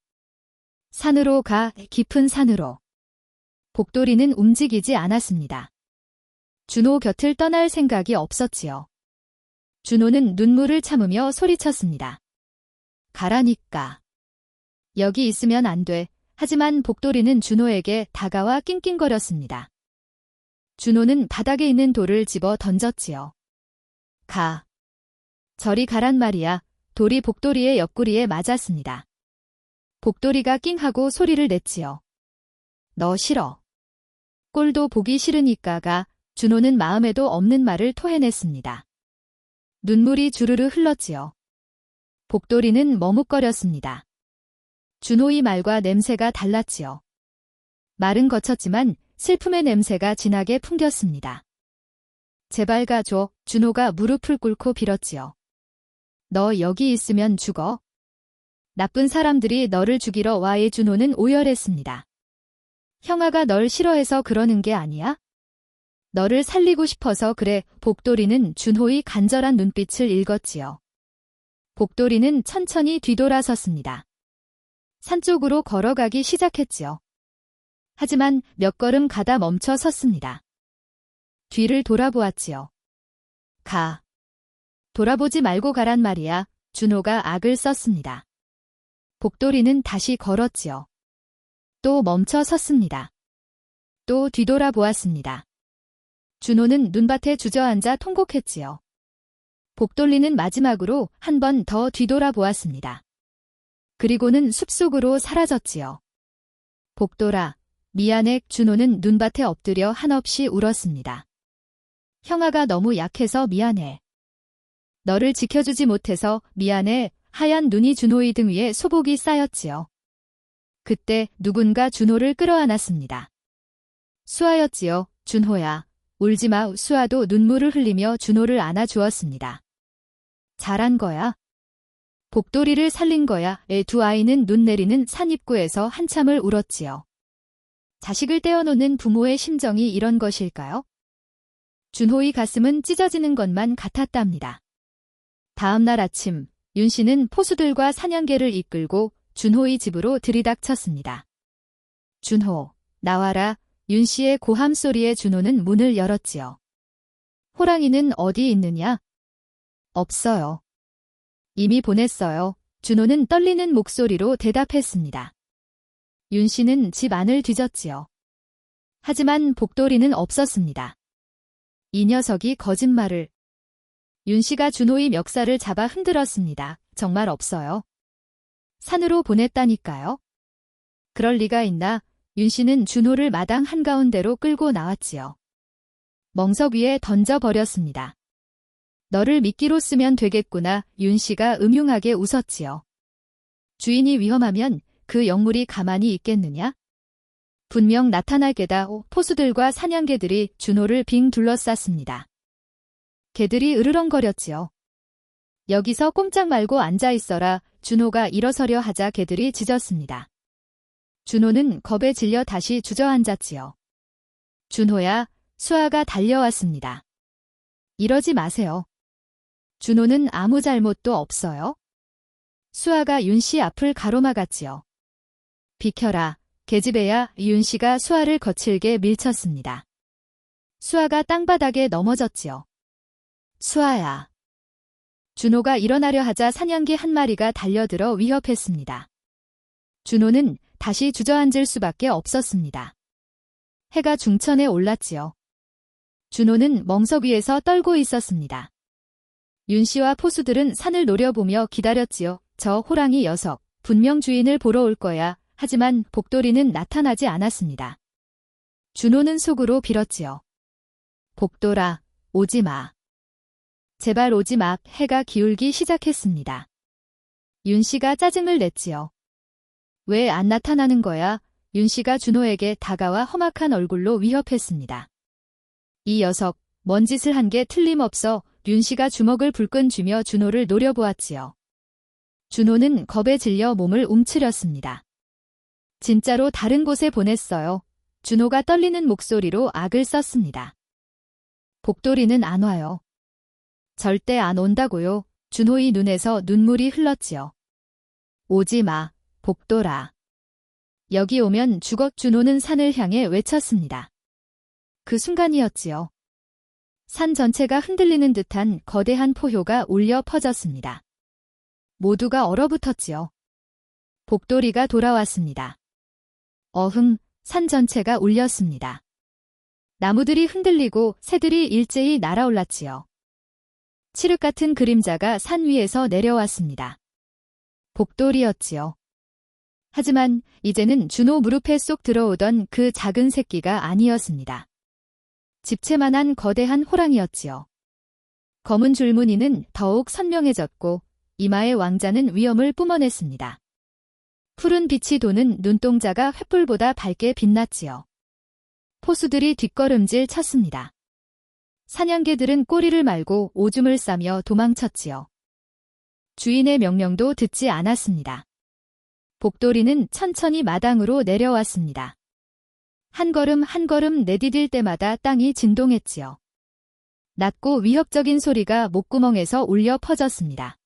S1: 산으로 가, 깊은 산으로. 복돌이는 움직이지 않았습니다. 준호 곁을 떠날 생각이 없었지요. 준호는 눈물을 참으며 소리쳤습니다. 가라니까. 여기 있으면 안 돼. 하지만 복돌이는 준호에게 다가와 낑낑거렸습니다. 준호는 바닥에 있는 돌을 집어 던졌지요. 가. 저리 가란 말이야. 돌이 복돌이의 옆구리에 맞았습니다. 복돌이가 낑하고 소리를 냈지요. 너 싫어. 꼴도 보기 싫으니까 가. 준호는 마음에도 없는 말을 토해냈습니다. 눈물이 주르르 흘렀지요. 복돌이는 머뭇거렸습니다. 준호의 말과 냄새가 달랐지요. 말은 거쳤지만 슬픔의 냄새가 진하게 풍겼습니다. 제발 가줘. 준호가 무릎을 꿇고 빌었지요. 너 여기 있으면 죽어. 나쁜 사람들이 너를 죽이러 와해. 준호는 오열했습니다. 형아가 널 싫어해서 그러는 게 아니야? 너를 살리고 싶어서 그래. 복돌이는 준호의 간절한 눈빛을 읽었지요. 복돌이는 천천히 뒤돌아섰습니다. 산 쪽으로 걸어가기 시작했지요. 하지만 몇 걸음 가다 멈춰 섰습니다. 뒤를 돌아보았지요. 가. 돌아보지 말고 가란 말이야. 준호가 악을 썼습니다. 복돌이는 다시 걸었지요. 또 멈춰 섰습니다. 또 뒤돌아보았습니다. 준호는 눈밭에 주저앉아 통곡했지요. 복돌이는 마지막으로 한 번 더 뒤돌아보았습니다. 그리고는 숲속으로 사라졌지요. 복돌아, 미안해. 준호는 눈밭에 엎드려 한없이 울었습니다. 형아가 너무 약해서 미안해. 너를 지켜주지 못해서 미안해. 하얀 눈이 준호의 등 위에 소복이 쌓였지요. 그때 누군가 준호를 끌어안았습니다. 수아였지요. 준호야. 울지마. 수아도 눈물을 흘리며 준호를 안아주었습니다. 잘한 거야. 복돌이를 살린 거야. 두 아이는 눈 내리는 산 입구에서 한참을 울었지요. 자식을 떼어놓는 부모의 심정이 이런 것일까요? 준호의 가슴은 찢어지는 것만 같았답니다. 다음 날 아침, 윤 씨는 포수들과 사냥개를 이끌고 준호의 집으로 들이닥쳤습니다. 준호, 나와라. 윤 씨의 고함 소리에 준호는 문을 열었지요. 호랑이는 어디 있느냐? 없어요. 이미 보냈어요. 준호는 떨리는 목소리로 대답했습니다. 윤 씨는 집 안을 뒤졌지요. 하지만 복돌이는 없었습니다. 이 녀석이 거짓말을. 윤 씨가 준호의 멱살을 잡아 흔들었습니다. 정말 없어요. 산으로 보냈다니까요. 그럴 리가 있나? 윤 씨는 준호를 마당 한가운데로 끌고 나왔지요. 멍석 위에 던져버렸습니다. 너를 미끼로 쓰면 되겠구나. 윤 씨가 음흉하게 웃었지요. 주인이 위험하면 그 영물이 가만히 있겠느냐? 분명 나타날 게다. 포수들과 사냥개들이 준호를 빙 둘러쌌습니다. 개들이 으르렁거렸지요. 여기서 꼼짝 말고 앉아 있어라. 준호가 일어서려 하자 개들이 짖었습니다. 준호는 겁에 질려 다시 주저앉았지요. 준호야, 수아가 달려왔습니다. 이러지 마세요. 준호는 아무 잘못도 없어요. 수아가 윤씨 앞을 가로막았지요. 비켜라, 계집애야. 윤씨가 수아를 거칠게 밀쳤습니다. 수아가 땅바닥에 넘어졌지요. 수아야. 준호가 일어나려 하자 사냥개 한 마리가 달려들어 위협했습니다. 준호는 다시 주저앉을 수밖에 없었습니다. 해가 중천에 올랐지요. 준호는 멍석 위에서 떨고 있었습니다. 윤씨와 포수들은 산을 노려보며 기다렸지요. 저 호랑이 녀석, 분명 주인을 보러 올 거야. 하지만 복돌이는 나타나지 않았습니다. 준호는 속으로 빌었지요. 복돌아, 오지 마. 제발 오지 마. 해가 기울기 시작했습니다. 윤씨가 짜증을 냈지요. 왜 안 나타나는 거야? 윤씨가 준호에게 다가와 험악한 얼굴로 위협했습니다. 이 녀석, 뭔 짓을 한 게 틀림없어. 윤씨가 주먹을 불끈 쥐며 준호를 노려보았지요. 준호는 겁에 질려 몸을 움츠렸습니다. 진짜로 다른 곳에 보냈어요. 준호가 떨리는 목소리로 악을 썼습니다. 복돌이는 안 와요. 절대 안 온다고요. 준호의 눈에서 눈물이 흘렀지요. 오지 마, 복돌아. 여기 오면 죽어. 준호는 산을 향해 외쳤습니다. 그 순간이었지요. 산 전체가 흔들리는 듯한 거대한 포효가 울려 퍼졌습니다. 모두가 얼어붙었지요. 복돌이가 돌아왔습니다. 어흥, 산 전체가 울렸습니다. 나무들이 흔들리고 새들이 일제히 날아올랐지요. 칠흑 같은 그림자가 산 위에서 내려왔습니다. 복돌이었지요. 하지만 이제는 준호 무릎에 쏙 들어오던 그 작은 새끼가 아니었습니다. 집채만한 거대한 호랑이였지요. 검은 줄무늬는 더욱 선명해졌고 이마의 왕자는 위엄을 뿜어냈습니다. 푸른 빛이 도는 눈동자가 횃불보다 밝게 빛났지요. 포수들이 뒷걸음질 쳤습니다. 사냥개들은 꼬리를 말고 오줌을 싸며 도망쳤지요. 주인의 명령도 듣지 않았습니다. 복돌이는 천천히 마당으로 내려왔습니다. 한 걸음 한 걸음 내디딜 때마다 땅이 진동했지요. 낮고 위협적인 소리가 목구멍에서 울려 퍼졌습니다.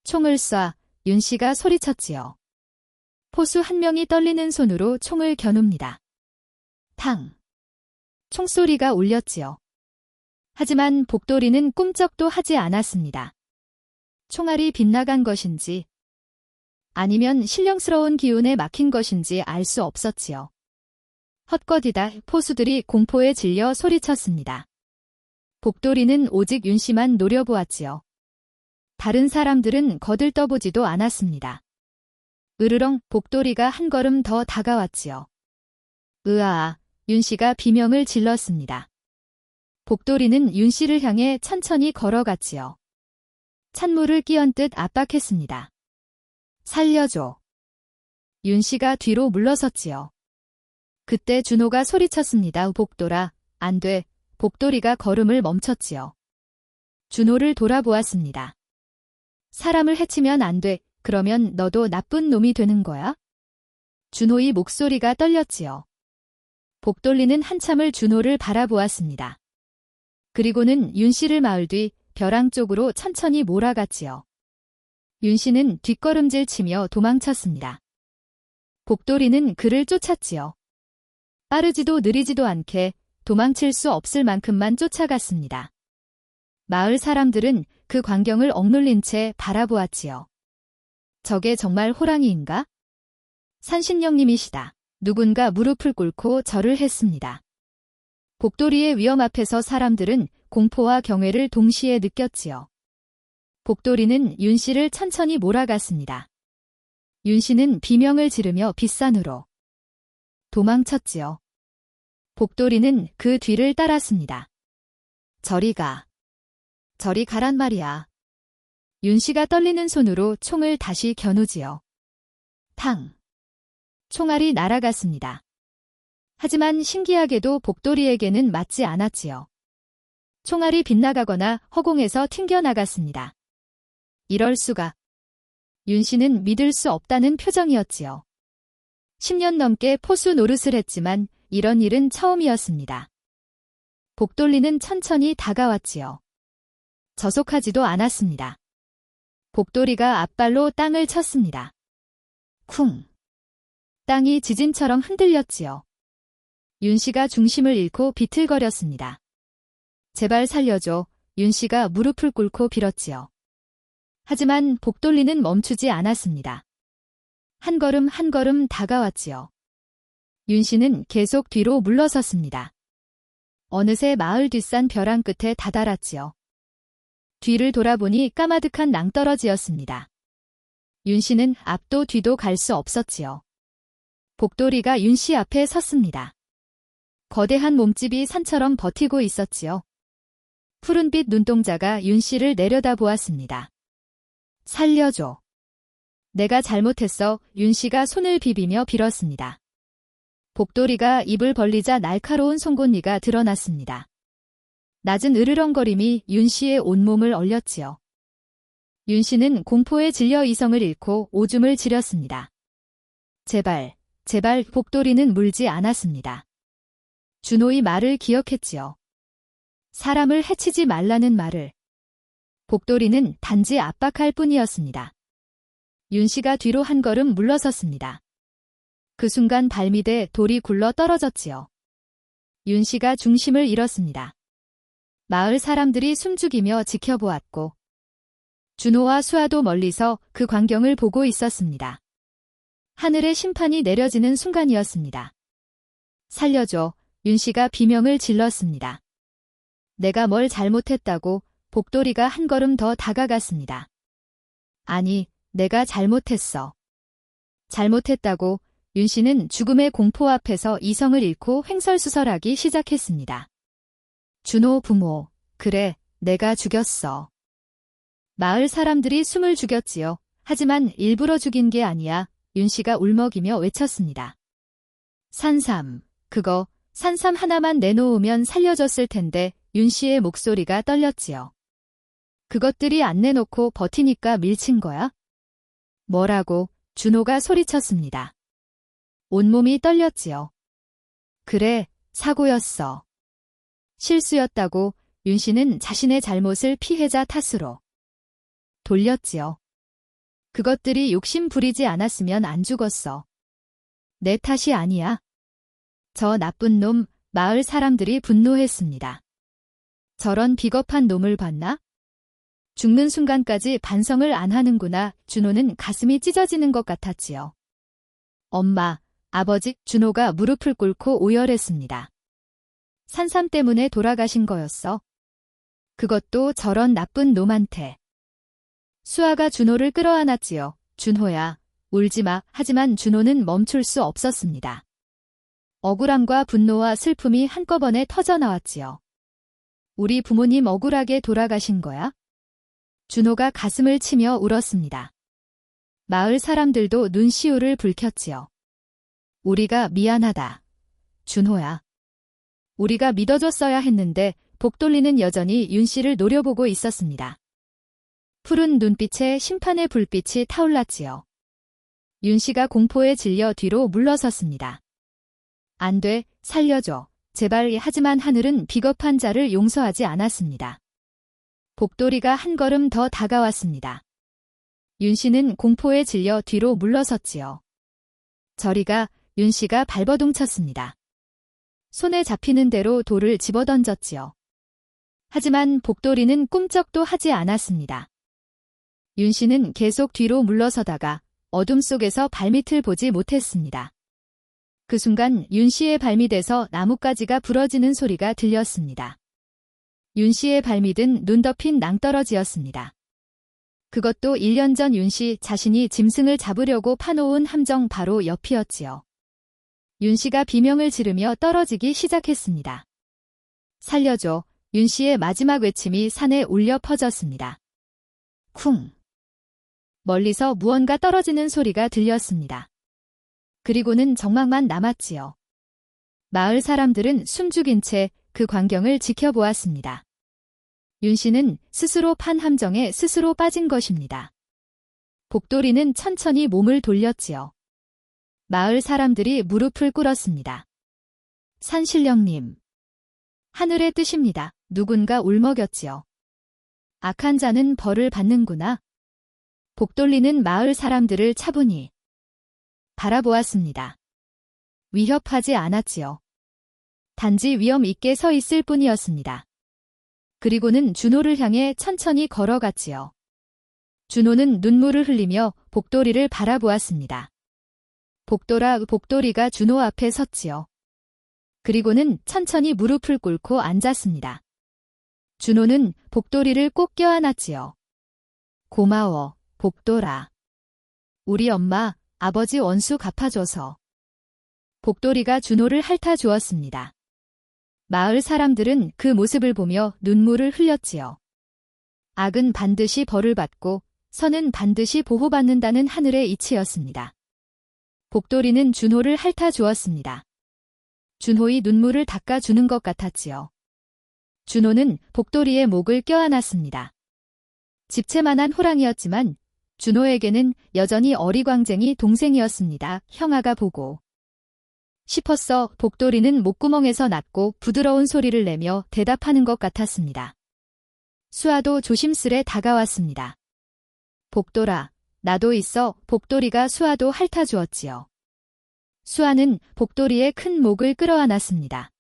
S1: 총을 쏴, 윤씨가 소리쳤지요. 포수 한 명이 떨리는 손으로 총을 겨눕니다. 탕! 총소리가 울렸지요. 하지만 복돌이는 꿈쩍도 하지 않았습니다. 총알이 빗나간 것인지 아니면 신령스러운 기운에 막힌 것인지 알 수 없었지요. 헛것이다. 포수들이 공포에 질려 소리쳤습니다. 복돌이는 오직 윤씨만 노려보았지요. 다른 사람들은 거들떠보지도 않았습니다. 으르렁. 복돌이가 한 걸음 더 다가왔지요. 으아, 윤씨가 비명을 질렀습니다. 복돌이는 윤씨를 향해 천천히 걸어갔지요. 찬물을 끼얹듯 압박했습니다. 살려줘. 윤씨가 뒤로 물러섰지요. 그때 준호가 소리쳤습니다. 복돌아, 안 돼. 복돌이가 걸음을 멈췄지요. 준호를 돌아보았습니다. 사람을 해치면 안 돼. 그러면 너도 나쁜 놈이 되는 거야? 준호의 목소리가 떨렸지요. 복돌이는 한참을 준호를 바라보았습니다. 그리고는 윤씨를 마을 뒤 벼랑 쪽으로 천천히 몰아갔지요. 윤씨는 뒷걸음질 치며 도망쳤습니다. 복돌이는 그를 쫓았지요. 빠르지도 느리지도 않게 도망칠 수 없을 만큼만 쫓아갔습니다. 마을 사람들은 그 광경을 억눌린 채 바라보았지요. 저게 정말 호랑이인가? 산신령님이시다. 누군가 무릎을 꿇고 절을 했습니다. 복돌이의 위험 앞에서 사람들은 공포와 경외를 동시에 느꼈지요. 복돌이는 윤씨를 천천히 몰아갔습니다. 윤씨는 비명을 지르며 빗산으로 도망쳤지요. 복돌이는 그 뒤를 따랐습니다. 저리 가. 저리 가란 말이야. 윤씨가 떨리는 손으로 총을 다시 겨누지요. 탕. 총알이 날아갔습니다. 하지만 신기하게도 복돌이에게는 맞지 않았지요. 총알이 빗나가거나 허공에서 튕겨나갔습니다. 이럴 수가. 윤씨는 믿을 수 없다는 표정이었지요. 10년 넘게 포수 노릇을 했지만 이런 일은 처음이었습니다. 복돌이는 천천히 다가왔지요. 저속하지도 않았습니다. 복돌이가 앞발로 땅을 쳤습니다. 쿵! 땅이 지진처럼 흔들렸지요. 윤씨가 중심을 잃고 비틀거렸습니다. 제발 살려줘. 윤씨가 무릎을 꿇고 빌었지요. 하지만 복돌이는 멈추지 않았습니다. 한 걸음 한 걸음 다가왔지요. 윤씨는 계속 뒤로 물러섰습니다. 어느새 마을 뒷산 벼랑 끝에 다다랐지요. 뒤를 돌아보니 까마득한 낭떠러지였습니다. 윤씨는 앞도 뒤도 갈 수 없었지요. 복돌이가 윤씨 앞에 섰습니다. 거대한 몸집이 산처럼 버티고 있었지요. 푸른빛 눈동자가 윤씨를 내려다보았습니다. 살려줘. 내가 잘못했어. 윤씨가 손을 비비며 빌었습니다. 복돌이가 입을 벌리자 날카로운 송곳니가 드러났습니다. 낮은 으르렁거림이 윤씨의 온몸을 얼렸지요. 윤씨는 공포에 질려 이성을 잃고 오줌을 지렸습니다. 제발, 제발. 복돌이는 물지 않았습니다. 준호의 말을 기억했지요. 사람을 해치지 말라는 말을. 복돌이는 단지 압박할 뿐이었습니다. 윤씨가 뒤로 한 걸음 물러섰습니다. 그 순간 발밑에 돌이 굴러 떨어졌지요. 윤씨가 중심을 잃었습니다. 마을 사람들이 숨죽이며 지켜보았고 준호와 수아도 멀리서 그 광경을 보고 있었습니다. 하늘의 심판이 내려지는 순간이었습니다. 살려줘. 윤씨가 비명을 질렀습니다. 내가 뭘 잘못했다고. 복돌이가 한 걸음 더 다가갔습니다. 아니, 내가 잘못했어. 잘못했다고. 윤씨는 죽음의 공포 앞에서 이성을 잃고 횡설수설하기 시작했습니다. 준호 부모, 그래, 내가 죽였어. 마을 사람들이 숨을 죽였지요. 하지만 일부러 죽인 게 아니야. 윤씨가 울먹이며 외쳤습니다. 산삼, 그거, 산삼 하나만 내놓으면 살려줬을 텐데. 윤씨의 목소리가 떨렸지요. 그것들이 안 내놓고 버티니까 밀친 거야? 뭐라고? 준호가 소리쳤습니다. 온몸이 떨렸지요. 그래, 사고였어. 실수였다고. 윤씨는 자신의 잘못을 피해자 탓으로 돌렸지요. 그것들이 욕심 부리지 않았으면 안 죽었어. 내 탓이 아니야. 저 나쁜 놈. 마을 사람들이 분노했습니다. 저런 비겁한 놈을 봤나? 죽는 순간까지 반성을 안 하는구나. 준호는 가슴이 찢어지는 것 같았지요. 엄마, 아버지. 준호가 무릎을 꿇고 오열했습니다. 산삼 때문에 돌아가신 거였어. 그것도 저런 나쁜 놈한테. 수아가 준호를 끌어안았지요. 준호야, 울지 마. 하지만 준호는 멈출 수 없었습니다. 억울함과 분노와 슬픔이 한꺼번에 터져나왔지요. 우리 부모님 억울하게 돌아가신 거야? 준호가 가슴을 치며 울었습니다. 마을 사람들도 눈시울을 붉혔지요. 우리가 미안하다. 준호야. 우리가 믿어줬어야 했는데. 복돌이는 여전히 윤씨를 노려보고 있었습니다. 푸른 눈빛에 심판의 불빛이 타올랐지요. 윤씨가 공포에 질려 뒤로 물러섰습니다. 안 돼, 살려줘. 제발. 하지만 하늘은 비겁한 자를 용서하지 않았습니다. 복돌이가 한 걸음 더 다가왔습니다. 윤씨는 공포에 질려 뒤로 물러섰지요. 저리가. 윤씨가 발버둥 쳤습니다. 손에 잡히는 대로 돌을 집어던졌지요. 하지만 복돌이는 꿈쩍도 하지 않았습니다. 윤씨는 계속 뒤로 물러서다가 어둠 속에서 발밑을 보지 못했습니다. 그 순간 윤씨의 발밑에서 나뭇가지가 부러지는 소리가 들렸습니다. 윤씨의 발밑은 눈 덮인 낭떠러지였습니다. 그것도 1년 전 윤씨 자신이 짐승을 잡으려고 파놓은 함정 바로 옆이었지요. 윤씨가 비명을 지르며 떨어지기 시작했습니다. 살려줘. 윤씨의 마지막 외침이 산에 울려 퍼졌습니다. 쿵. 멀리서 무언가 떨어지는 소리가 들렸습니다. 그리고는 정막만 남았지요. 마을 사람들은 숨죽인 채 그 광경을 지켜보았습니다. 윤씨는 스스로 판 함정에 스스로 빠진 것입니다. 복돌이는 천천히 몸을 돌렸지요. 마을 사람들이 무릎을 꿇었습니다. 산신령님. 하늘의 뜻입니다. 누군가 울먹였지요. 악한 자는 벌을 받는구나. 복돌리는 마을 사람들을 차분히 바라보았습니다. 위협하지 않았지요. 단지 위험 있게 서 있을 뿐이었습니다. 그리고는 준호를 향해 천천히 걸어갔지요. 준호는 눈물을 흘리며 복돌이를 바라보았습니다. 복돌이가 준호 앞에 섰지요. 그리고는 천천히 무릎을 꿇고 앉았습니다. 준호는 복돌이를 꼭 껴안았지요. 고마워, 복돌아. 우리 엄마, 아버지 원수 갚아줘서. 복돌이가 준호를 핥아주었습니다. 마을 사람들은 그 모습을 보며 눈물을 흘렸지요. 악은 반드시 벌을 받고 선은 반드시 보호받는다는 하늘의 이치였습니다. 복돌이는 준호를 핥아주었습니다. 준호의 눈물을 닦아주는 것 같았지요. 준호는 복돌이의 목을 껴안았습니다. 집채만한 호랑이였지만 준호에게는 여전히 어리광쟁이 동생이었습니다. 형아가 보고 싶었어. 복돌이는 목구멍에서 낮고 부드러운 소리를 내며 대답하는 것 같았습니다. 수아도 조심스레 다가왔습니다. 복돌아, 나도 있어. 복돌이가 수아도 핥아주었지요. 수아는 복돌이의 큰 목을 끌어안았습니다.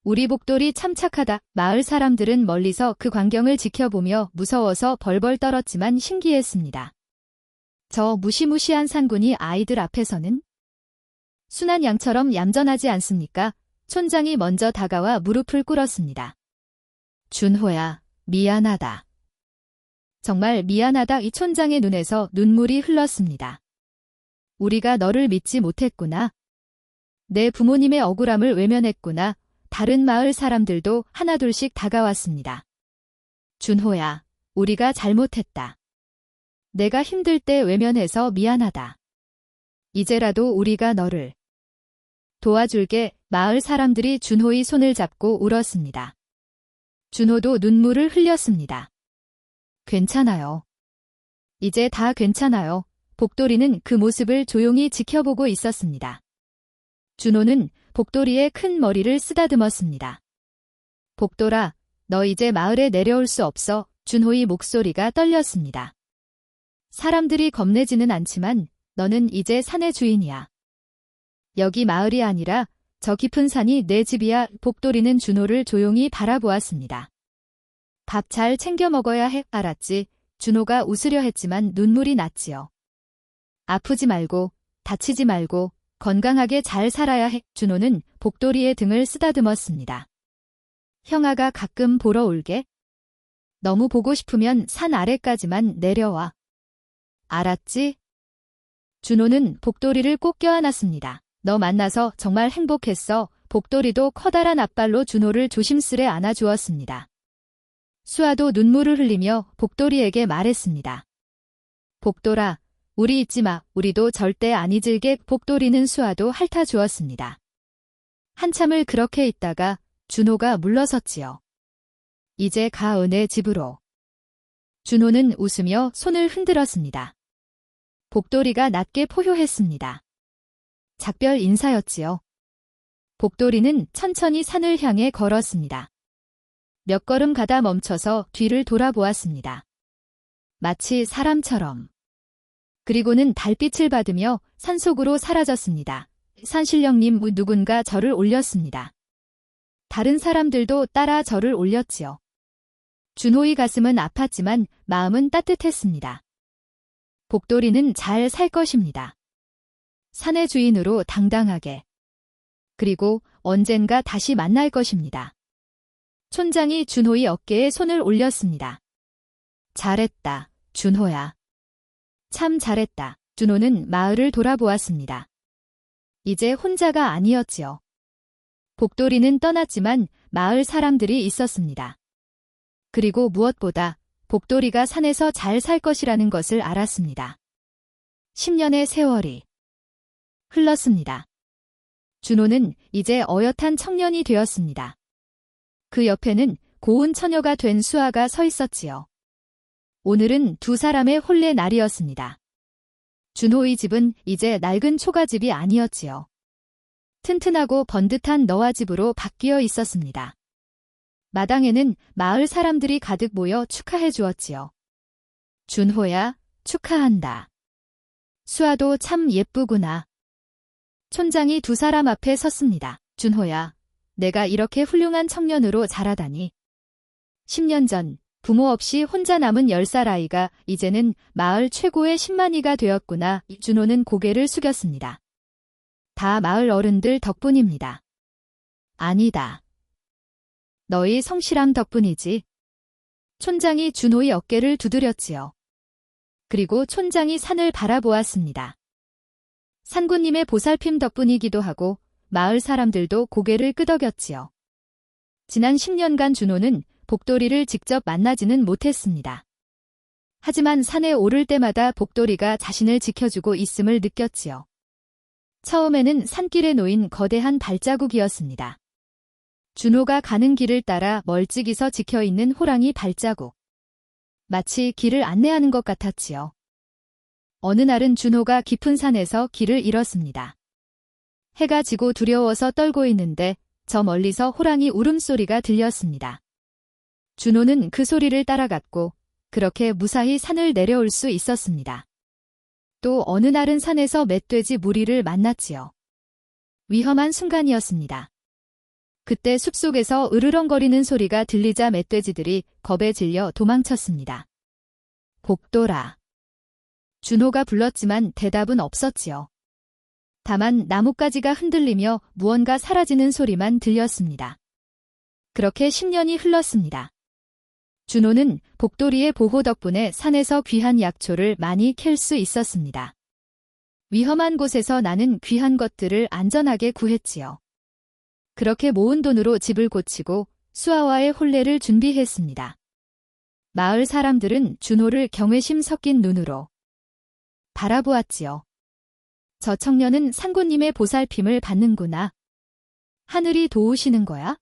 S1: 우리 복돌이 참 착하다. 마을 사람들은 멀리서 그 광경을 지켜보며 무서워서 벌벌 떨었지만 신기했습니다. 저 무시무시한 상군이 아이들 앞에서는 순한 양처럼 얌전하지 않습니까? 촌장이 먼저 다가와 무릎을 꿇었습니다. 준호야, 미안하다. 정말 미안하다. 이 촌장의 눈에서 눈물이 흘렀습니다. 우리가 너를 믿지 못했구나. 내 부모님의 억울함을 외면했구나. 다른 마을 사람들도 하나둘씩 다가왔습니다. 준호야, 우리가 잘못했다. 내가 힘들 때 외면해서 미안하다. 이제라도 우리가 너를 도와줄게. 마을 사람들이 준호의 손을 잡고 울었습니다. 준호도 눈물을 흘렸습니다. 괜찮아요. 이제 다 괜찮아요. 복돌이는 그 모습을 조용히 지켜보고 있었습니다. 준호는 복돌이의 큰 머리를 쓰다듬었습니다. 복돌아, 너 이제 마을에 내려올 수 없어. 준호의 목소리가 떨렸습니다. 사람들이 겁내지는 않지만 너는 이제 산의 주인이야. 여기 마을이 아니라 저 깊은 산이 내 집이야. 복돌이는 준호를 조용히 바라보았습니다. 밥 잘 챙겨 먹어야 해. 알았지? 준호가 웃으려 했지만 눈물이 났지요. 아프지 말고, 다치지 말고, 건강하게 잘 살아야 해. 준호는 복돌이의 등을 쓰다듬었습니다. 형아가 가끔 보러 올게. 너무 보고 싶으면 산 아래까지만 내려와. 알았지? 준호는 복돌이를 꼭 껴안았습니다. 너 만나서 정말 행복했어. 복돌이도 커다란 앞발로 준호를 조심스레 안아주었습니다. 수아도 눈물을 흘리며 복돌이에게 말했습니다. 복돌아, 우리 잊지 마. 우리도 절대 안 잊을게. 복돌이는 수아도 핥아주었습니다. 한참을 그렇게 있다가 준호가 물러섰지요. 이제 가. 은혜 집으로. 준호는 웃으며 손을 흔들었습니다. 복돌이가 낮게 포효했습니다. 작별 인사였지요. 복돌이는 천천히 산을 향해 걸었습니다. 몇 걸음 가다 멈춰서 뒤를 돌아보았습니다. 마치 사람처럼. 그리고는 달빛을 받으며 산속으로 사라졌습니다. 산신령님, 누군가 절을 올렸습니다. 다른 사람들도 따라 절을 올렸지요. 준호의 가슴은 아팠지만 마음은 따뜻했습니다. 복돌이는 잘 살 것입니다. 산의 주인으로 당당하게. 그리고 언젠가 다시 만날 것입니다. 촌장이 준호의 어깨에 손을 올렸습니다. 잘했다, 준호야. 참 잘했다. 준호는 마을을 돌아보았습니다. 이제 혼자가 아니었지요. 복돌이는 떠났지만 마을 사람들이 있었습니다. 그리고 무엇보다 복돌이가 산에서 잘 살 것이라는 것을 알았습니다. 10년의 세월이 흘렀습니다. 준호는 이제 어엿한 청년이 되었습니다. 그 옆에는 고운 처녀가 된 수아가 서 있었지요. 오늘은 두 사람의 혼례 날이었습니다. 준호의 집은 이제 낡은 초가집이 아니었지요. 튼튼하고 번듯한 너와집으로 바뀌어 있었습니다. 마당에는 마을 사람들이 가득 모여 축하해 주었지요. 준호야, 축하한다. 수아도 참 예쁘구나. 촌장이 두 사람 앞에 섰습니다. 준호야, 내가 이렇게 훌륭한 청년으로 자라다니. 10년 전 부모 없이 혼자 남은 10살 아이가 이제는 마을 최고의 신만이가 되었구나. 준호는 고개를 숙였습니다. 다 마을 어른들 덕분입니다. 아니다. 너희 성실함 덕분이지. 촌장이 준호의 어깨를 두드렸지요. 그리고 촌장이 산을 바라보았습니다. 산군님의 보살핌 덕분이기도 하고 마을 사람들도 고개를 끄덕였지요. 지난 10년간 준호는 복돌이를 직접 만나지는 못했습니다. 하지만 산에 오를 때마다 복돌이가 자신을 지켜주고 있음을 느꼈지요. 처음에는 산길에 놓인 거대한 발자국이었습니다. 준호가 가는 길을 따라 멀찍이 서 지켜있는 호랑이 발자국. 마치 길을 안내하는 것 같았지요. 어느 날은 준호가 깊은 산에서 길을 잃었습니다. 해가 지고 두려워서 떨고 있는데 저 멀리서 호랑이 울음소리가 들렸습니다. 준호는 그 소리를 따라갔고 그렇게 무사히 산을 내려올 수 있었습니다. 또 어느 날은 산에서 멧돼지 무리를 만났지요. 위험한 순간이었습니다. 그때 숲속에서 으르렁거리는 소리가 들리자 멧돼지들이 겁에 질려 도망쳤습니다. 복돌아. 준호가 불렀지만 대답은 없었지요. 다만 나뭇가지가 흔들리며 무언가 사라지는 소리만 들렸습니다. 그렇게 10년이 흘렀습니다. 준호는 복돌이의 보호 덕분에 산에서 귀한 약초를 많이 캘 수 있었습니다. 위험한 곳에서 나는 귀한 것들을 안전하게 구했지요. 그렇게 모은 돈으로 집을 고치고 수아와의 혼례를 준비했습니다. 마을 사람들은 준호를 경외심 섞인 눈으로 바라보았지요. 저 청년은 상고님의 보살핌을 받는구나. 하늘이 도우시는 거야?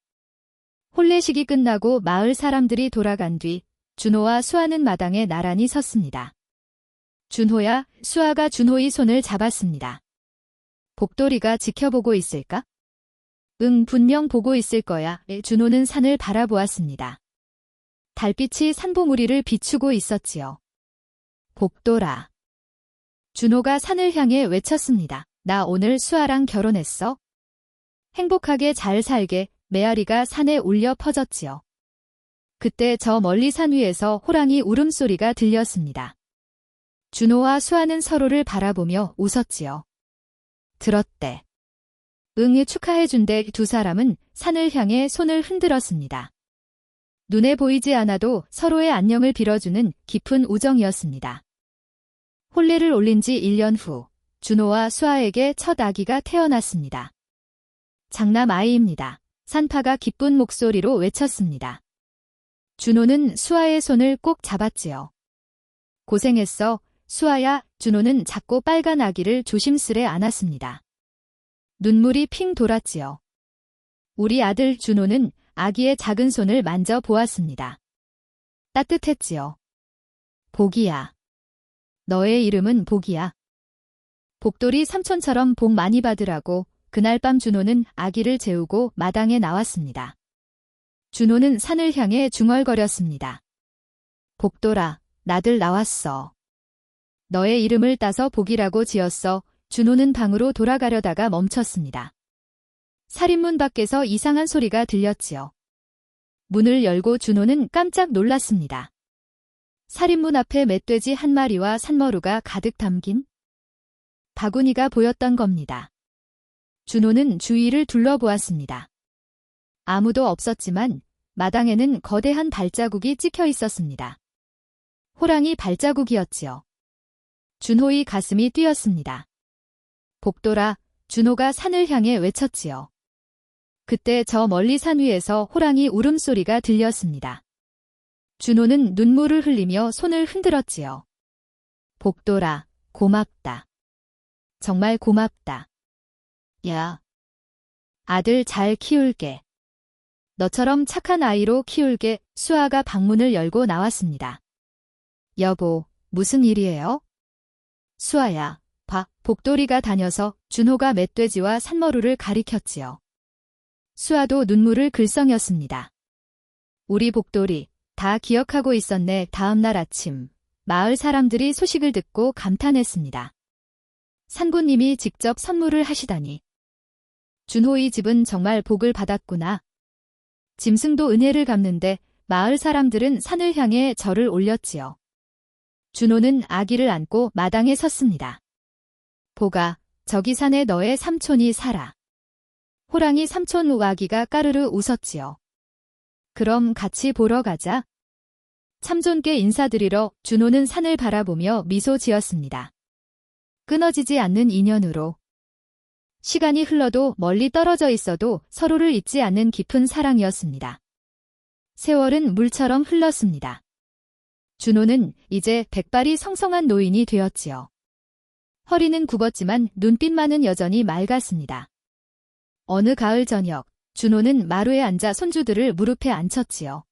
S1: 혼례식이 끝나고 마을 사람들이 돌아간 뒤 준호와 수아는 마당에 나란히 섰습니다. 준호야, 수아가 준호의 손을 잡았습니다. 복돌이가 지켜보고 있을까? 응, 분명 보고 있을 거야. 준호는 산을 바라보았습니다. 달빛이 산봉우리를 비추고 있었지요. 복돌아. 준호가 산을 향해 외쳤습니다. 나 오늘 수아랑 결혼했어. 행복하게 잘 살게. 메아리가 산에 울려 퍼졌지요. 그때 저 멀리 산 위에서 호랑이 울음소리가 들렸습니다. 준호와 수아는 서로를 바라보며 웃었지요. 들었대. 응에 축하해준대. 두 사람은 산을 향해 손을 흔들었습니다. 눈에 보이지 않아도 서로의 안녕을 빌어주는 깊은 우정이었습니다. 혼례를 올린 지 1년 후 준호와 수아에게 첫 아기가 태어났습니다. 장남 아이입니다. 산파가 기쁜 목소리로 외쳤습니다. 준호는 수아의 손을 꼭 잡았지요. 고생했어, 수아야. 준호는 작고 빨간 아기를 조심스레 안았습니다. 눈물이 핑 돌았지요. 우리 아들 준호는 아기의 작은 손을 만져 보았습니다. 따뜻했지요. 복이야. 너의 이름은 복이야. 복돌이 삼촌처럼 복 많이 받으라고 그날 밤 준호는 아기를 재우고 마당에 나왔습니다. 준호는 산을 향해 중얼거렸습니다. 복돌아, 나들 나왔어. 너의 이름을 따서 복이라고 지었어. 준호는 방으로 돌아가려다가 멈췄습니다. 살인문 밖에서 이상한 소리가 들렸지요. 문을 열고 준호는 깜짝 놀랐습니다. 살인문 앞에 멧돼지 한 마리와 산머루가 가득 담긴 바구니가 보였던 겁니다. 준호는 주위를 둘러보았습니다. 아무도 없었지만 마당에는 거대한 발자국이 찍혀 있었습니다. 호랑이 발자국이었지요. 준호의 가슴이 뛰었습니다. 복돌아, 준호가 산을 향해 외쳤지요. 그때 저 멀리 산 위에서 호랑이 울음소리가 들렸습니다. 준호는 눈물을 흘리며 손을 흔들었지요. 복돌아, 고맙다. 정말 고맙다. 야. 아들 잘 키울게. 너처럼 착한 아이로 키울게. 수아가 방문을 열고 나왔습니다. 여보, 무슨 일이에요? 수아야, 봐. 복돌이가 다녀서 준호가 멧돼지와 산머루를 가리켰지요. 수아도 눈물을 글썽였습니다. 우리 복돌이 다 기억하고 있었네. 다음 날 아침 마을 사람들이 소식을 듣고 감탄했습니다. 산고님이 직접 선물을 하시다니. 준호의 집은 정말 복을 받았구나. 짐승도 은혜를 갚는데 마을 사람들은 산을 향해 절을 올렸지요. 준호는 아기를 안고 마당에 섰습니다. 보가, 저기 산에 너의 삼촌이 살아. 호랑이 삼촌 아기가 까르르 웃었지요. 그럼 같이 보러 가자. 참존께 인사드리러 준호는 산을 바라보며 미소 지었습니다. 끊어지지 않는 인연으로. 시간이 흘러도 멀리 떨어져 있어도 서로를 잊지 않는 깊은 사랑이었습니다. 세월은 물처럼 흘렀습니다. 준호는 이제 백발이 성성한 노인이 되었지요. 허리는 굽었지만 눈빛만은 여전히 맑았습니다. 어느 가을 저녁, 준호는 마루에 앉아 손주들을 무릎에 앉혔지요.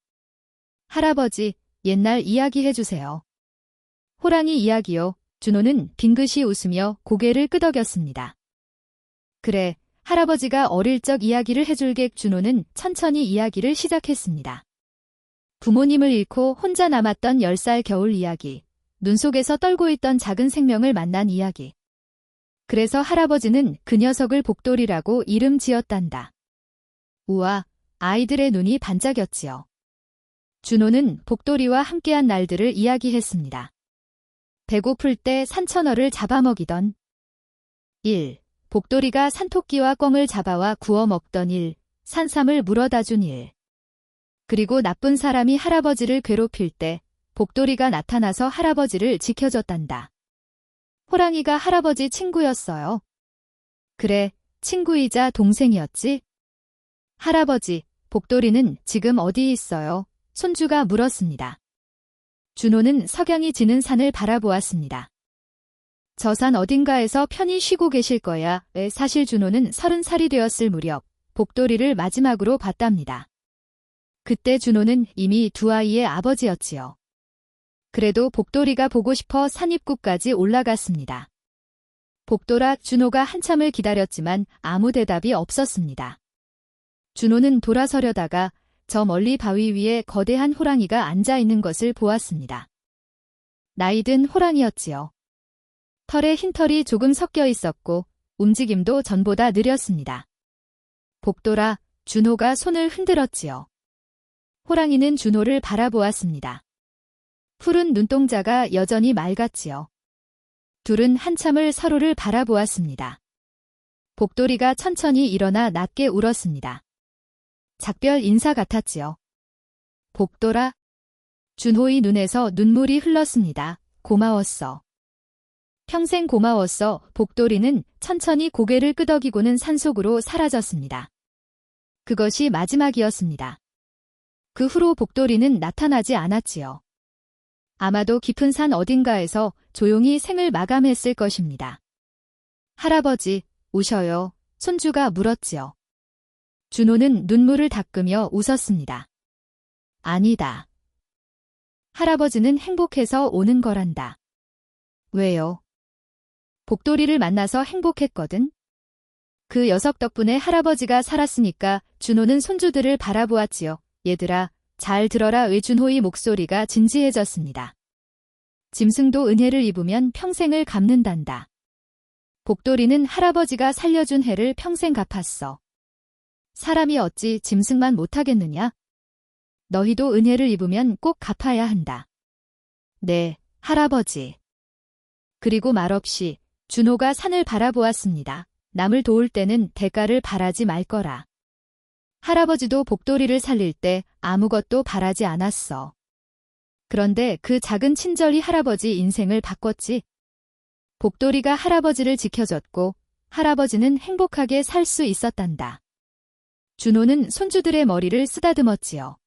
S1: 할아버지, 옛날 이야기 해주세요. 호랑이 이야기요. 준호는 빙긋이 웃으며 고개를 끄덕였습니다. 그래, 할아버지가 어릴 적 이야기를 해줄게. 준호는 천천히 이야기를 시작했습니다. 부모님을 잃고 혼자 남았던 10살 겨울 이야기, 눈 속에서 떨고 있던 작은 생명을 만난 이야기. 그래서 할아버지는 그 녀석을 복돌이라고 이름 지었단다. 우와, 아이들의 눈이 반짝였지요. 준호는 복돌이와 함께한 날들을 이야기했습니다. 배고플 때 산천어를 잡아먹이던 1. 복돌이가 산토끼와 꿩을 잡아와 구워 먹던 1. 산삼을 물어다준 1. 그리고 나쁜 사람이 할아버지를 괴롭힐 때 복돌이가 나타나서 할아버지를 지켜줬단다. 호랑이가 할아버지 친구였어요. 그래, 친구이자 동생이었지? 할아버지, 복돌이는 지금 어디 있어요? 손주가 물었습니다. 준호는 석양이 지는 산을 바라보았습니다. 저 산 어딘가에서 편히 쉬고 계실 거야. 사실 준호는 30살이 되었을 무렵 복돌이를 마지막으로 봤답니다. 그때 준호는 이미 두 아이의 아버지였지요. 그래도 복돌이가 보고 싶어 산입구까지 올라갔습니다. 복돌아, 준호가 한참을 기다렸지만 아무 대답이 없었습니다. 준호는 돌아서려다가 저 멀리 바위 위에 거대한 호랑이가 앉아 있는 것을 보았습니다. 나이든 호랑이였지요. 털에 흰털이 조금 섞여 있었고 움직임도 전보다 느렸습니다. 복돌아, 준호가 손을 흔들었지요. 호랑이는 준호를 바라보았습니다. 푸른 눈동자가 여전히 맑았지요. 둘은 한참을 서로를 바라보았습니다. 복돌이가 천천히 일어나 낮게 울었습니다. 작별 인사 같았지요. 복돌아. 준호의 눈에서 눈물이 흘렀습니다. 고마웠어. 평생 고마웠어. 복돌이는 천천히 고개를 끄덕이고는 산속으로 사라졌습니다. 그것이 마지막이었습니다. 그 후로 복돌이는 나타나지 않았지요. 아마도 깊은 산 어딘가에서 조용히 생을 마감했을 것입니다. 할아버지, 우셔요. 손주가 물었지요. 준호는 눈물을 닦으며 웃었습니다. 아니다. 할아버지는 행복해서 오는 거란다. 왜요? 복돌이를 만나서 행복했거든. 그 녀석 덕분에 할아버지가 살았으니까. 준호는 손주들을 바라보았지요. 얘들아, 잘 들어라. 준호의 목소리가 진지해졌습니다. 짐승도 은혜를 입으면 평생을 갚는단다. 복돌이는 할아버지가 살려준 해를 평생 갚았어. 사람이 어찌 짐승만 못하겠느냐? 너희도 은혜를 입으면 꼭 갚아야 한다. 네, 할아버지. 그리고 말없이 준호가 산을 바라보았습니다. 남을 도울 때는 대가를 바라지 말 거라. 할아버지도 복돌이를 살릴 때 아무것도 바라지 않았어. 그런데 그 작은 친절이 할아버지 인생을 바꿨지. 복돌이가 할아버지를 지켜줬고 할아버지는 행복하게 살 수 있었단다. 준호는 손주들의 머리를 쓰다듬었지요.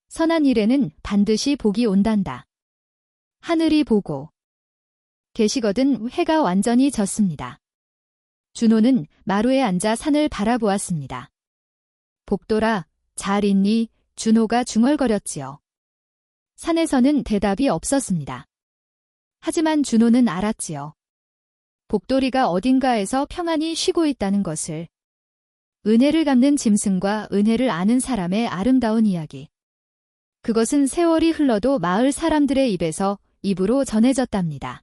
S1: 선한 일에는 반드시 복이 온단다. 하늘이 보고 계시거든. 해가 완전히 졌습니다. 준호는 마루에 앉아 산을 바라보았습니다. 복돌아, 잘 있니? 준호가 중얼거렸지요. 산에서는 대답이 없었습니다. 하지만 준호는 알았지요. 복돌이가 어딘가에서 평안히 쉬고 있다는 것을. 은혜를 갚는 짐승과 은혜를 아는 사람의 아름다운 이야기. 그것은 세월이 흘러도 마을 사람들의 입에서 입으로 전해졌답니다.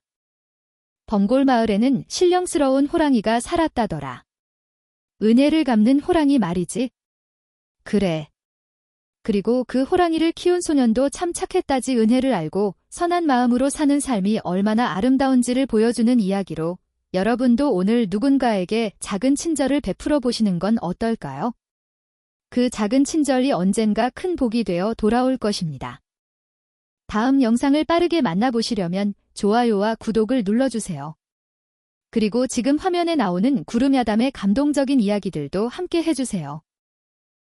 S1: 벙골 마을에는 신령스러운 호랑이가 살았다더라. 은혜를 갚는 호랑이 말이지. 그래. 그리고 그 호랑이를 키운 소년도 참 착했다지. 은혜를 알고 선한 마음으로 사는 삶이 얼마나 아름다운지를 보여주는 이야기로 여러분도 오늘 누군가에게 작은 친절을 베풀어 보시는 건 어떨까요? 그 작은 친절이 언젠가 큰 복이 되어 돌아올 것입니다. 다음 영상을 빠르게 만나보시려면 좋아요와 구독을 눌러주세요. 그리고 지금 화면에 나오는 구름야담의 감동적인 이야기들도 함께 해주세요.